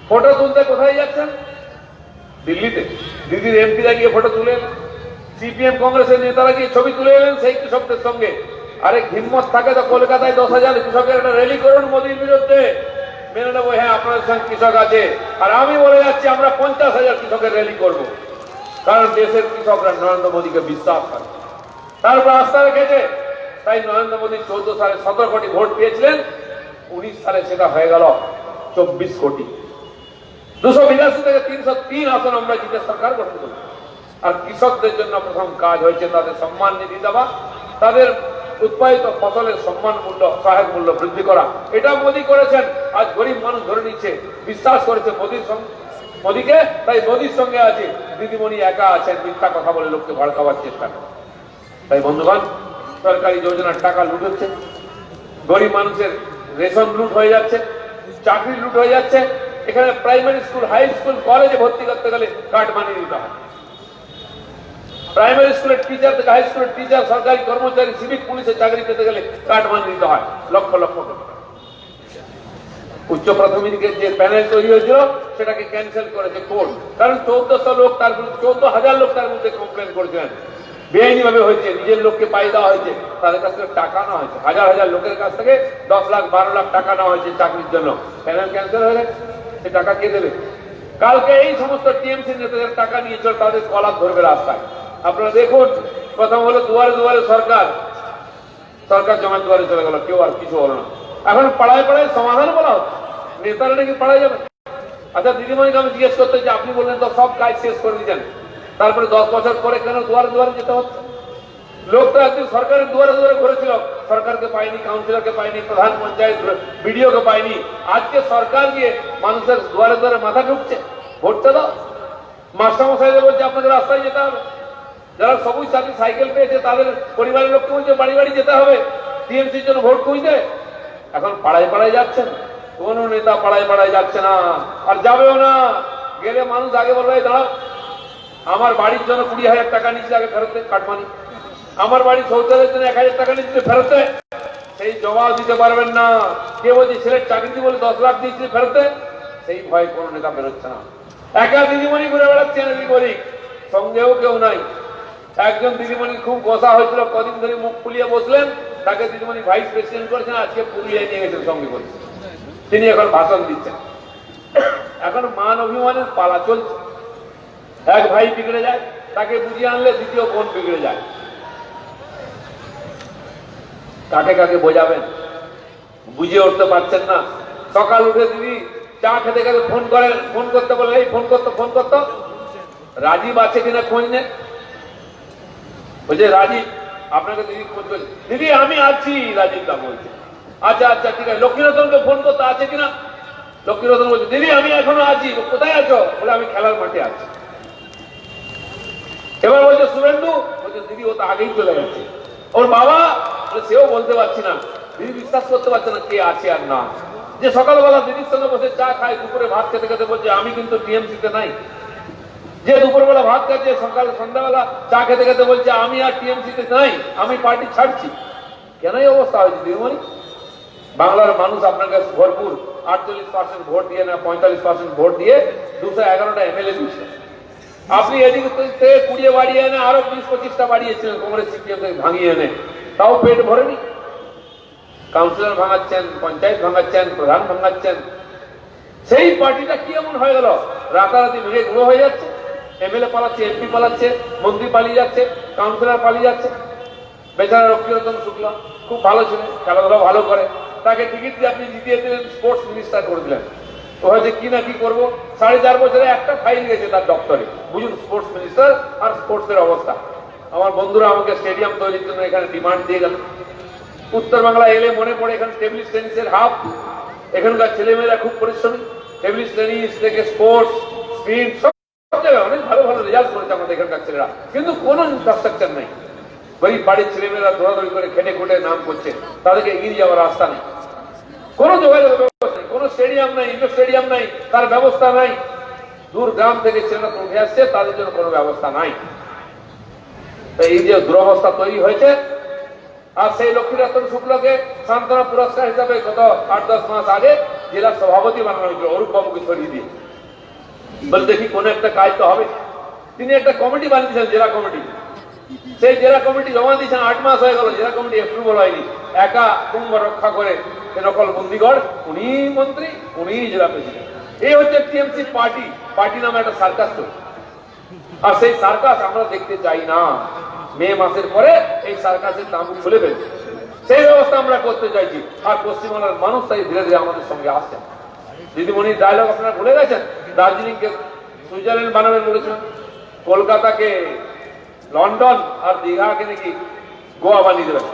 ফটো তুলতে কোথায় যাচ্ছেন? দিল্লিতে। দিদির এমপিরা গিয়ে ফটো তুলে এলেন, সিপিএম কংগ্রেসের নেতারা গিয়ে ছবি তুলে এলেন সেই কৃষকদের সঙ্গে। আরে হিম্মত থাকে তো কলকাতায় 10,000 কৃষকের একটা র্যালি করুন মোদীর বিরুদ্ধে, মেনে নেবো হ্যাঁ আপনাদের সঙ্গে কৃষক আছে। আর আমি বলে যাচ্ছি আমরা 50,000 কৃষকের র্যালি করব, কারণ দেশের কৃষকরা নরেন্দ্র মোদীকে বিশ্বাস করে, তারপর আস্থা রেখেছে। তাই নরেন্দ্র মোদী 14 সালে 17 কোটি ভোট পেয়েছিলেন, 19 সালে সেটা হয়ে গেল 24 কোটি। 282 থেকে 303 আসন আমরা জিতে সরকার গঠন করি। আর কৃষকদের জন্য প্রথম কাজ হয়েছে তাদের সম্মান নিধি দেওয়া, তাদের উৎপাদিত ফসলের সম্মান মূল্য, সহায়ক মূল্য বৃদ্ধি করা। এটা মোদী করেছেন। আজ গরিব মানুষ ধরে নিচ্ছে, বিশ্বাস করেছে মোদীকে, তাই মোদীর সঙ্গে আছে। দিদিমণি একা আছেন, মিথ্যা কথা বলে লোককে ভড়কাবার চেষ্টা করে। তাই বন্ধুগণ, সরকারি যোজনার টাকা লুট হচ্ছে, গরিব মানুষের রেশন লুট হয়ে যাচ্ছে, চাকরি লুট হয়ে যাচ্ছে। এখানে প্রাইমারি স্কুল, হাই স্কুল, কলেজে ভর্তি করতে গেলে কার্ড বানিয়ে দিতে হয়। প্রাইমারি স্কুলের টিচার থেকে হাই স্কুলের টিচার, সরকারি কর্মচারী, সিভিক পুলিশের চাকরি পেতে গেলে কার্ড বানিয়ে দিতে হয় লক্ষ লক্ষ টাকা। উচ্চ প্রাথমিকের যে প্যানেল তৈরি হয়েছিল সেটাকে ক্যান্সেল করেছে কোর্ট, কারণ 1400 লোক, তার 14,000 লোক তার মধ্যে কমপ্লেন করেছিলেন বেআইনি ভাবে হয়েছে, নিজের লোককে পাই দেওয়া হয়েছে, তাদের কাছ থেকে টাকা নেওয়া হয়েছে, হাজার হাজার লোকের কাছ থেকে 10 লাখ 12 লাখ টাকা নেওয়া হয়েছে চাকরির জন্য। প্যানেল ক্যান্সেল হয়ে গেছে, সে টাকা কে দেবে? কালকে এই সমস্ত টিএমসি নেতাদের টাকা নিয়েছিল, তাদের কলার ধরবে রাস্তায়। আপনারা দেখুন, প্রথম হলো দুয়ারে দুয়ারে সরকার জমায়েত দুয়ারে চলে গেল, কেউ আর কিছু হলো না। এখন পাড়ায় পাড়ায় সমাধান বলা হচ্ছে, নেতারা নাকি পাড়ায় যাবে। আচ্ছা দিদিমণিকে আমি জিজ্ঞেস করতে যে আপনি বললেন তো সব কাজ শেষ করে দিয়েছেন, তারপরে 10 বছর পরে কেন দুয়ারে দুয়ারে যেতে হচ্ছে? লোকটা একদিন সরকারের দুয়ারে দুয়ারে ঘুরেছিল, সরকারকে পায়নি, কাউন্সিলরকে পায়নি, প্রধান পঞ্চায়েত বিডিওকে পায়নি। আজকে সরকার গিয়ে মানুষের দুয়ারে দুয়ারে মাথা ঢুকছে, ভোটটা দাও। মাস্টারমশাইদের বলছে আপনাকে রাস্তায় যেতে হবে, যারা সবুজ সাথী সাইকেল পেয়েছে তাদের পরিবারের লোককে বলছে বাড়ি বাড়ি যেতে হবে টিএমসির জন্য ভোট খুঁজতে। এখন পাড়ায় পাড়ায় যাচ্ছেন, কোন নেতা পাড়ায় পাড়ায় যাচ্ছে না, আর যাবেও না। গেলে মানুষ আগে বলবে দাঁড়াও, আমার বাড়ির জন্য 20,000 টাকা নিচ্ছে, আগে ফেরত কাটমানি। আমার বাড়ি শৌচালয়ের জন্য 1,000 টাকা নিচ্ছে, ফেরত। সেই জবাব দিতে পারবেন না। কে বলছে ছেলের চাকরি বলে 10 লাখ দিচ্ছে, ফেরত। সেই ভয় কোন নেতা বেরোচ্ছে না। একা দিদিমণি ঘুরে বেড়াচ্ছেন, দিদিমণি সঙ্গেও কেউ নাই। একজন দিদিমণি খুব গোসা হয়েছিল, কদিন ধরে মুখ ফুলিয়ে বসলেন, তাকে দিদিমণি ভাইস প্রেসিডেন্ট করেছেন, আজকে পুরুলিয়ায় নিয়ে গেছেন সঙ্গে করে। তিনি এখন ভাষণ দিচ্ছেন। এখন মান অভিমানের পালা চলছে। এক ভাই বিগড়ে যায়, তাকে বুঝিয়ে আনলে দ্বিতীয় বোন বিগড়ে যায়। কাকে কাকে বোঝাবেন বুঝে উঠতে পারছেন না। সকাল উঠে দিদি চা খেতে খেতে ফোন করেন, ফোন করতে বলে এই ফোন করতো রাজীব আছে কিনা খোঁজ নেন। বলছে রাজীব আপনাকে দিদি খোঁজ করছে, দিদি আমি আছি, রাজীব দা বলছে। আচ্ছা আচ্ছা ঠিক আছে, লক্ষ্মীরতনকে ফোন করতে আছে কিনা? লক্ষ্মীরতন বলছে দিদি আমি এখনো আছি। কোথায় আছো? বলে আমি খেলার মাঠে আছি। এবার বলছে শুভেন্দু, বলছে দিদি ও তো আগেই চলে গেছে। ওর বাবা বলে সেও বলতে পারছি না। দিদি বিশ্বাস করতে পারছে না কে আছে আর না। যে সকালবেলা দিদির সঙ্গে বসে চা খায়, দুপুরে ভাত খেতে খেতে বলছে আমি কিন্তু টিএমসিতে নাই। যে দুপুরবেলা ভাত খাচ্ছে, সন্ধ্যাবেলা চা খেতে খেতে বলছে আমি আর টিএমসিতে নাই, আমি পার্টি ছাড়ছি। কেন এই অবস্থা হয়েছে দিদিমণি? বাংলার মানুষ আপনার কাছে ভরপুর 48% ভোট দিয়ে না 45% ভোট দিয়ে 211টা এমএলএ দিচ্ছে। আপনি এদিক থেকে 20 বাড়িয়ে এনে আরো 20-25টা বাড়িয়েছিলেন কংগ্রেস সিপিএম থেকে ভাঙিয়ে এনে, তাও পেট ভরেনি। কাউন্সিলর ভাঙাচ্ছেন, পঞ্চায়েত ভাঙাচ্ছেন, প্রধান ভাঙাচ্ছেন। সেই পার্টিটা কি এমন হয়ে গেল? রাতারাতি ভেঙে গুঁড়ো হয়ে যাচ্ছে। এমএলএ পালাচ্ছে, এমপি পালাচ্ছে, মন্ত্রী পালিয়ে যাচ্ছে, কাউন্সিলর পালিয়ে যাচ্ছে। বেচারা লক্ষ্মীরতন শুক্লা খুব ভালো ছিলেন, খেলাধুলা ভালো করে, তাকে টিকিট দিয়ে আপনি জিতিয়ে দিলেন, স্পোর্টস মিনিস্টার করে দিলেন। তো হয়েছে কি না কি করবো, 4.5 বছরে একটা ফাইল গেছে তার দপ্তরে। বুঝুন স্পোর্টস মিনিস্টার আর স্পোর্টসের অবস্থা। আমার বন্ধুরা আমাকে স্টেডিয়াম তৈরির জন্য এখানে ডিমান্ড দিয়ে গেল। উত্তর বাংলা এলে মনে পড়ে এখানে টেবিল টেনিসের হাব। এখানকার ছেলেমেয়েরা খুব পরিশ্রমী, টেবিল টেনিস থেকে স্পোর্টস, স্পিড সব জায়গায় অনেক ভালো ভালো রেজাল্ট করেছে আমাদের এখানকার ছেলেরা, কিন্তু কোনো ইনফ্রাস্ট্রাকচার নেই। গরিব বাড়ির ছেলেমেয়েরা দৌড়াদৌড়ি করে খেটে খুঁটে নাম করছে, তাদেরকে এগিয়ে যাওয়ার রাস্তা নেই, কোনো যোগাযোগ ব্যবস্থা নেই, কোনো স্টেডিয়াম নাই, ইন্ডোর স্টেডিয়াম নাই, তার ব্যবস্থা নাই। দূর গ্রাম থেকে ছেলেরা উঠে আসছে, তাদের জন্য কোনো ব্যবস্থা নাই। তো এই যে দুরবস্থা তৈরি হয়েছে, আর সেই লক্ষ্মীরতন শুক্লকে সান্ত্বনা পুরস্কার হিসাবে গত 8-10 মাস আগে জেলা সভাপতি বানানো হয়েছিল অরূপ বাবুকে সরিয়ে দিয়ে। বলে দেখি কোন একটা কাজ তো হবে। তিনি একটা কমিটি বানিয়েছেন, জেলা কমিটি। সেই জেলা কমিটি জমা দিয়েছেন, 8 মাস হয়ে গেল, জেলা কমিটি অ্যাপ্রুভাল হয়নি। একা কুম্ভ রক্ষা করে নকল বন্দিগড়, উনি মন্ত্রী, উনি জেলা প্রেসিডেন্ট। এই হচ্ছে টিএমসি পার্টি। পার্টি নামে একটা সার্কাস চলছে, আর সেই সার্কাস আমরা দেখতে চাই না। মে মাসের পরে এই সার্কাসের তাঁবু খুলে ফেলছে, সেই ব্যবস্থা আমরা করতে চাইছি। আর পশ্চিমবাংলার মানুষ তাই ধীরে ধীরে আমাদের সঙ্গে আসছে। দিদিমণির ডায়লগ আপনারা ভুলে গেছেন। দার্জিলিংকে সুইজারল্যান্ড বানাবেন বলেছেন, কলকাতাকে লন্ডন আর দীঘাকে নাকি গোয়া বানিয়ে দেবেন,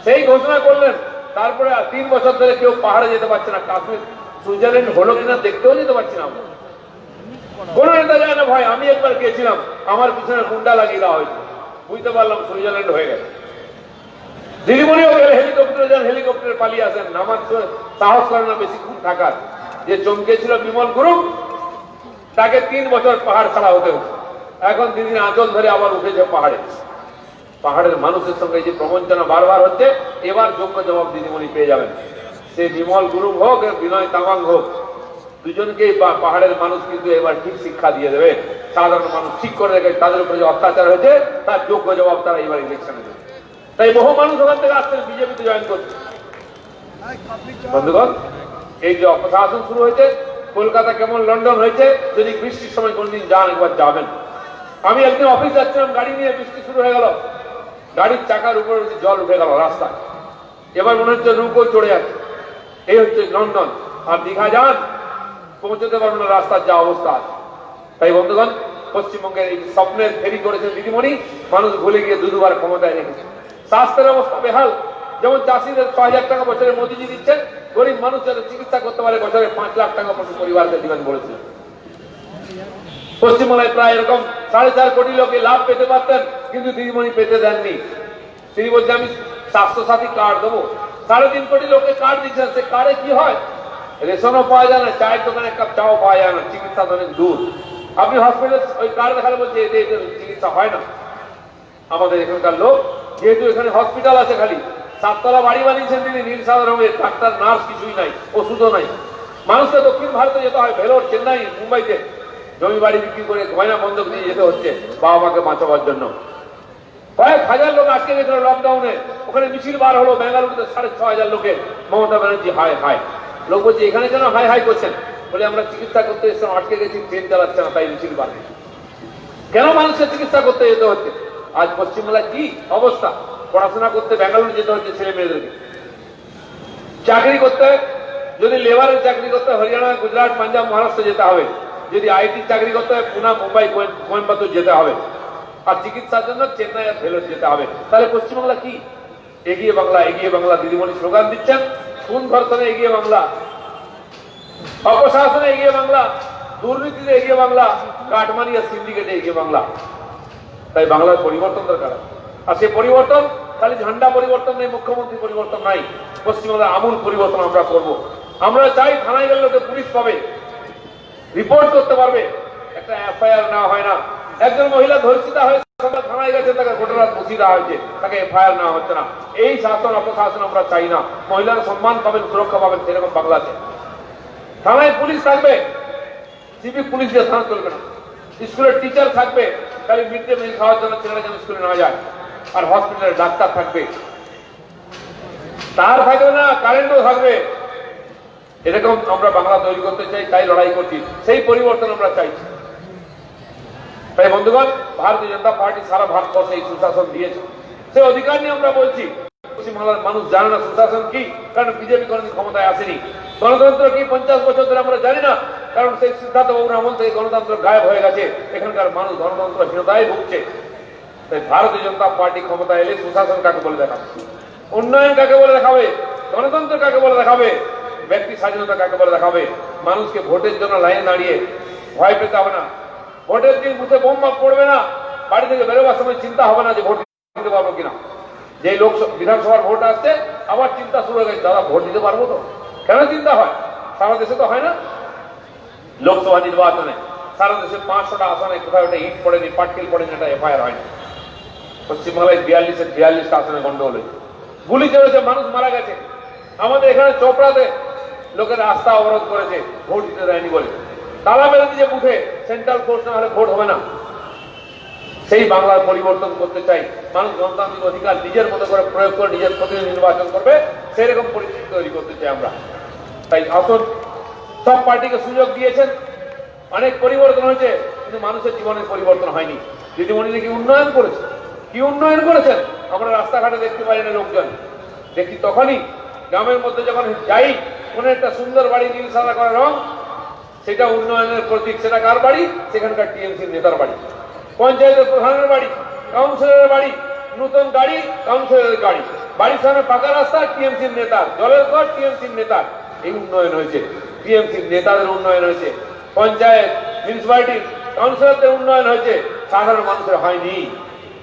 সেই ঘোষণা করলেন। তারপরে 3 বছর ধরে কেউ পাহাড়ে যেতে পারছে না। কাশ্মীর সুইজারল্যান্ড হলো কিনা দেখতেও যেতে পারছি না আমরা। কোন নেতা যায় না ভাই। আমি একবার গেছিলাম, আমার পিছনে গুন্ডা লাগিয়ে দেওয়া হয়েছে। বুঝতে পারলাম সুইজারল্যান্ড হয়ে গেছে। দিদিমণিও গেলে হেলিকপ্টারে যান, হেলিকপ্টারে পালিয়ে আসেন, নামার সাহস করে না বেশিক্ষণ থাকার। যে চমকেছিল বিমল গুরু, তাকে 3 বছর পাহাড় ছাড়া হতে হতো। এখন দিদির আঁচল ধরে আবার উঠেছে পাহাড়ে। পাহাড়ের মানুষের সঙ্গে যে প্রবঞ্চনা বারবার হচ্ছে, এবার যোগ্য জবাব দিদিমণি পেয়ে যাবেন। সে বিমল গুরু হোক, বিনয় তামাং হোক, দুজনকেই পাহাড়ের মানুষ কিন্তু এবার ঠিক শিক্ষা দিয়ে দেবে। সাধারণ মানুষ ঠিক করে দেখে তাদের উপরে যে অত্যাচার হয়েছে তার যোগ্য জবাব তারা এবার ইলেকশনে দেবে। তাই বহু মানুষ ওখান থেকে আসছেন বিজেপিতে জয়েন করছে। বন্ধুগণ, এই যে অপশাসন শুরু হয়েছে, কলকাতা কেমন লন্ডন হয়েছে, যদি বৃষ্টির সময় কোনদিন যান একবার যাবেন। আমি একদিন অফিস যাচ্ছিলাম, গাড়ি নিয়ে, বৃষ্টি শুরু হয়ে গেল, গাড়ির চাকার উপরে জল উঠে গেল রাস্তায়। এবার মনে হচ্ছে নৌকো চড়ে যাচ্ছে। এই হচ্ছে লন্ডন। আর দীঘা যান, পৌঁছতে পারবেন না, রাস্তার যা অবস্থা আছে। তাই বন্ধুগণ, পশ্চিমবঙ্গের এই স্বপ্নের ফেরি করেছেন দিদিমণি, মানুষ ভুলে গিয়ে দুবার ক্ষমতায় রেখেছে। স্বাস্থ্যের অবস্থা বেহাল। যেমন চাষিদের 6,000 টাকা বছরে মোদিজি দিচ্ছেন, গরিব মানুষ যাতে চিকিৎসা করতে পারে বছরে 5 লাখ টাকা প্রতি পরিবারকে দিবেন বলেছিলেন। পশ্চিমবাংলায় প্রায় এরকম 4.5 কোটি লোকে লাভ পেতে পারতেন, কিন্তু দিদিমণি পেতে দেননি। তিনি বলছেন আমি স্বাস্থ্যসাথী কার্ড দেবো। 3.5 কোটি লোকে কার্ড দিচ্ছেন, সে কার্ডে কি হয়? রেশনও পাওয়া যায় না, চায়ের দোকানে 1 কাপ চাও পাওয়া যায় না, চিকিৎসা অনেক দূর। আপনি হসপিটালে ওই কার্ড দেখালে বলছে এতে চিকিৎসা হয় না। আমাদের এখানকার লোক, যেহেতু এখানে হসপিটাল আছে, খালি 7 তলা বাড়ি বানিয়েছেন তিনি, নীল সাদা রঙের, ডাক্তার নার্স কিছুই নাই, ওষুধও নাই। মানুষকে দক্ষিণ ভারতে যেতে হয়, ভেলোর, চেন্নাই, মুম্বাইতে জমি বাড়ি বিক্রি করে গয়না বন্ধক দিয়ে যেতে হচ্ছে বাবা মাকে বাঁচাবার জন্য। কয়েক হাজার লোক আটকে গেছিল লকডাউনে, ওখানে মিছিল বার হলো বেঙ্গালুরুতে 6,500 লোকের। মমতা ব্যানার্জি হায় হায়। লোক বলছে এখানে কেন হাই হাই করছেন? বলে আমরা চিকিৎসা করতে এসেছিলাম, আটকে গেছি, ট্রেন চালাচ্ছে না, তাই মিছিল বার। কেন মানুষকে চিকিৎসা করতে যেতে হচ্ছে? আজ পশ্চিমবাংলায় কি অবস্থা? পড়াশোনা করতে বেঙ্গালুরু যেতে হচ্ছে ছেলে মেয়েদেরকে। চাকরি করতে, যদি লেবারের চাকরি করতে হরিয়ানা, গুজরাট, পাঞ্জাব, মহারাষ্ট্র যেতে হবে। যদি আইটি চাকরি করতে হয় পুনা, মুম্বাই, কোয়েম্বাতুর যেতে হবে। আর চিকিৎসার জন্য চেন্নাই আর ভেলোর যেতে হবে। তাহলে পশ্চিমবাংলা কি? এগিয়ে বাংলা, এগিয়ে বাংলা দিদিমণি স্লোগান দিচ্ছেন। খুন ধর্ষণে এগিয়ে বাংলা, অপশাসনে এগিয়ে বাংলা, দুর্নীতিতে এগিয়ে বাংলা, কাটমানি আর সিন্ডিকেটে এগিয়ে বাংলা। তাই বাংলার পরিবর্তন দরকার। আর সেই পরিবর্তন খালি ঝান্ডা পরিবর্তন নেই, মুখ্যমন্ত্রী পরিবর্তন নাই, পশ্চিমবাংলার আমূল পরিবর্তন আমরা করব। আমরা চাই থানায় গেলে লোকে পুলিশ পাবে, রিপোর্ট করতে পারবে, একটা এফআইআর না হয় না। একজন মহিলা ধর্ষিতা হয়ে থানায় গেছে, তাকে গোটা রাত বসিয়ে দেওয়া হয়েছে, তাকে এফআইআর নেওয়া হচ্ছে না। এই শাসন অপশাসন আমরা চাই না। মহিলারা সম্মান পাবেন, সুরক্ষা পাবেন, সেরকম বাংলাতে থানায় পুলিশ থাকবে, সিভিক পুলিশ দিয়ে থানা চলবে না। স্কুলের টিচার থাকবে, খালি মিড ডে মিল খাওয়ার জন্য ছেলেরা যেন স্কুলে না যায়। আর হসপিটালে ডাক্তার থাকবে, তার থাকবে না, কারেন্টও থাকবে। এরকম আমরা বাংলা তৈরি করতে চাই, তাই লড়াই করছি, সেই পরিবর্তন আমরা চাইছি। তাই বন্ধুগণ, ভারতীয় জনতা পার্টি সারা ভারতবর্ষে এই সুশাসন দিয়েছে, সেই অধিকার নিয়ে আমরা বলছি। পশ্চিমবাংলার মানুষ জানে না সুশাসন কি, কারণ বিজেপি কোনদিন ক্ষমতায় আসেনি। গণতন্ত্র কি 50 বছর ধরে আমরা জানি না, কারণ সেই সিদ্ধার্থ বাবুর আমল থেকে গণতন্ত্র গায়েব হয়ে গেছে। এখানকার মানুষ গণতন্ত্রহীনতায় ভুগছে। তাই ভারতীয় জনতা পার্টি ক্ষমতা এলে সুশাসন কাকে বলে দেখাবে, উন্নয়ন কাকে বলে দেখাবে, গণতন্ত্র কাকে বলে দেখাবে, ব্যক্তি স্বাধীনতা কাকে বলে দেখাবে। মানুষকে ভোটের জন্য লাইনে দাঁড়িয়ে ভয় পেতে হবে না। ভোটের দিন বুথে বোম পড়বে না, বাড়ি থেকে বেরোবার সময় চিন্তা হবে না যে ভোট দিতে পারবো কিনা। যে লোক বিধানসভার ভোট আসছে, আবার চিন্তা শুরু হয়ে গেছে, দাদা ভোট দিতে পারবো তো? কেন চিন্তা হয়? সারা দেশে তো হয় না। লোকসভা নির্বাচনে সারা দেশে 500টা আসনে কোথাও একটা ইট পড়েনি, পাটকেল পড়েনি, একটা এফআইআর হয়নি। পশ্চিমবাংলায় 42-43টা আসনে গন্ডগোল হয়েছে, গুলি চলেছে, মানুষ মারা গেছে। আমাদের এখানে চোপড়াতে লোকের রাস্তা অবরোধ করেছে, ভোট দিতে দেয়নি বলে। তালা মেরে দিয়েছে বুথে, সেন্ট্রাল ফোর্স না হলে ভোট হবে না। সেই বাংলার পরিবর্তন করতে চাই। মানুষ গণতান্ত্রিক অধিকার নিজের মতো করে প্রয়োগ করে নিজের প্রতিনিধি নির্বাচন করবে, সেরকম পরিস্থিতি তৈরি করতে চাই আমরা। তাই আসুন, সব পার্টিকে সুযোগ দিয়েছেন, অনেক পরিবর্তন হয়েছে, কিন্তু মানুষের জীবনের পরিবর্তন হয়নি। দিদিমণি কি উন্নয়ন করেছে? কি উন্নয়ন করেছেন? আমরা রাস্তাঘাটে দেখতে পাই না লোকজন, দেখি তখনই গ্রামের মধ্যে যখন যাই, কোন একটা সুন্দর বাড়ি, নীল সাদা করা রং, সেটা উন্নয়নের প্রতীক। সেটা কার বাড়ি? সেখানকার টিএমসির নেতার বাড়ি, পঞ্চায়েতের প্রধানের বাড়ি, কাউন্সিলরের বাড়ি, নতুন গাড়ি কাউন্সিলরের গাড়ি, বাড়ির সামনে পাকা রাস্তা টিএমসির নেতার, জলের ঘর টিএমসির নেতার। এই উন্নয়ন হয়েছে, টিএমসির নেতাদের উন্নয়ন হয়েছে, পঞ্চায়েত মিউনিসিপালিটির কাউন্সিলরদের উন্নয়ন হয়েছে, সাধারণ মানুষের হয়নি।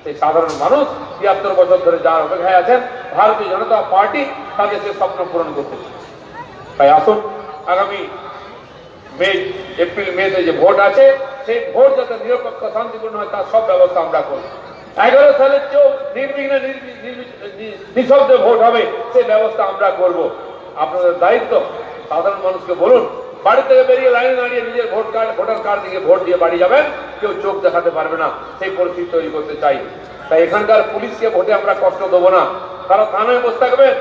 সেই সাধারণ মানুষ ৭৩ বছর ধরে যার অপেক্ষায় আছেন ভারতীয় জনতা পার্টি তাদের সে স্বপ্ন পূরণ করতে চায়। তাই আসুন আগামী এপ্রিল মেতে যে ভোট আছে সেই ভোট যাতে নিরপেক্ষ শান্তিপূর্ণ হয় তার সব ব্যবস্থা আমরা করব। 11 সালের চেয়েও নির্বিঘ্নে নিঃশব্দে ভোট হবে সেই ব্যবস্থা আমরা করব। আপনাদের দায়িত্ব সাধারণ মানুষকে বলুন, বাড়ি থেকে বেরিয়ে লাইনে দাঁড়িয়ে নিজের ভোটার কার্ড দিয়ে ভোট দিয়ে বাড়ি যাবেন, কেউ চোখ দেখাতে পারবে না, সেই পরিস্থিতি তৈরি করতে চাই। তাই এখানকার পুলিশকে ভোটে আমরা কষ্ট দেবো না। তারা থানায় বসে থাকবেন,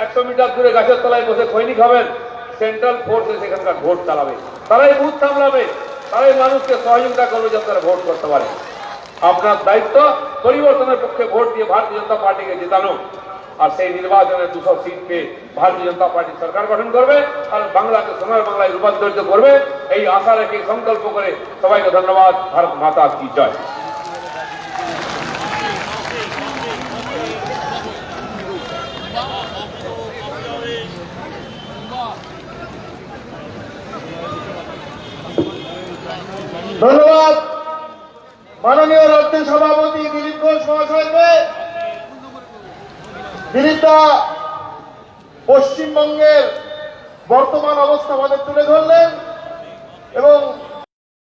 100 মিটার দূরে গাছের তলায় বসে খৈনি খাবেন, সেন্ট্রাল ফোর্স সেখানকার ভোট চালাবে, তারাই বুথ সামলাবে, তারাই মানুষকে সহযোগিতা করবে যাতে তারা ভোট করতে পারে। আপনার দায়িত্ব পরিবর্তনের পক্ষে ভোট দিয়ে ভারতীয় জনতা পার্টিকে জেতানো, আর সেই নির্বাচনে 200 সিট পেয়ে ভারতীয় জনতা পার্টি সরকার গঠন করবে আর বাংলাকে সোনার বাংলায় রূপান্তরিত করবে। এই আশা রেখে সংকল্প করে সবাইকে ধন্যবাদ। ভারত মাতা কি জয়। ধন্যবাদ মাননীয় রাজ্য সভাপতি দিলীপ ঘোষ মহাশয়কে। দিলীপদা পশ্চিমবঙ্গের বর্তমান অবস্থা আমাদের তুলে ধরলেন এবং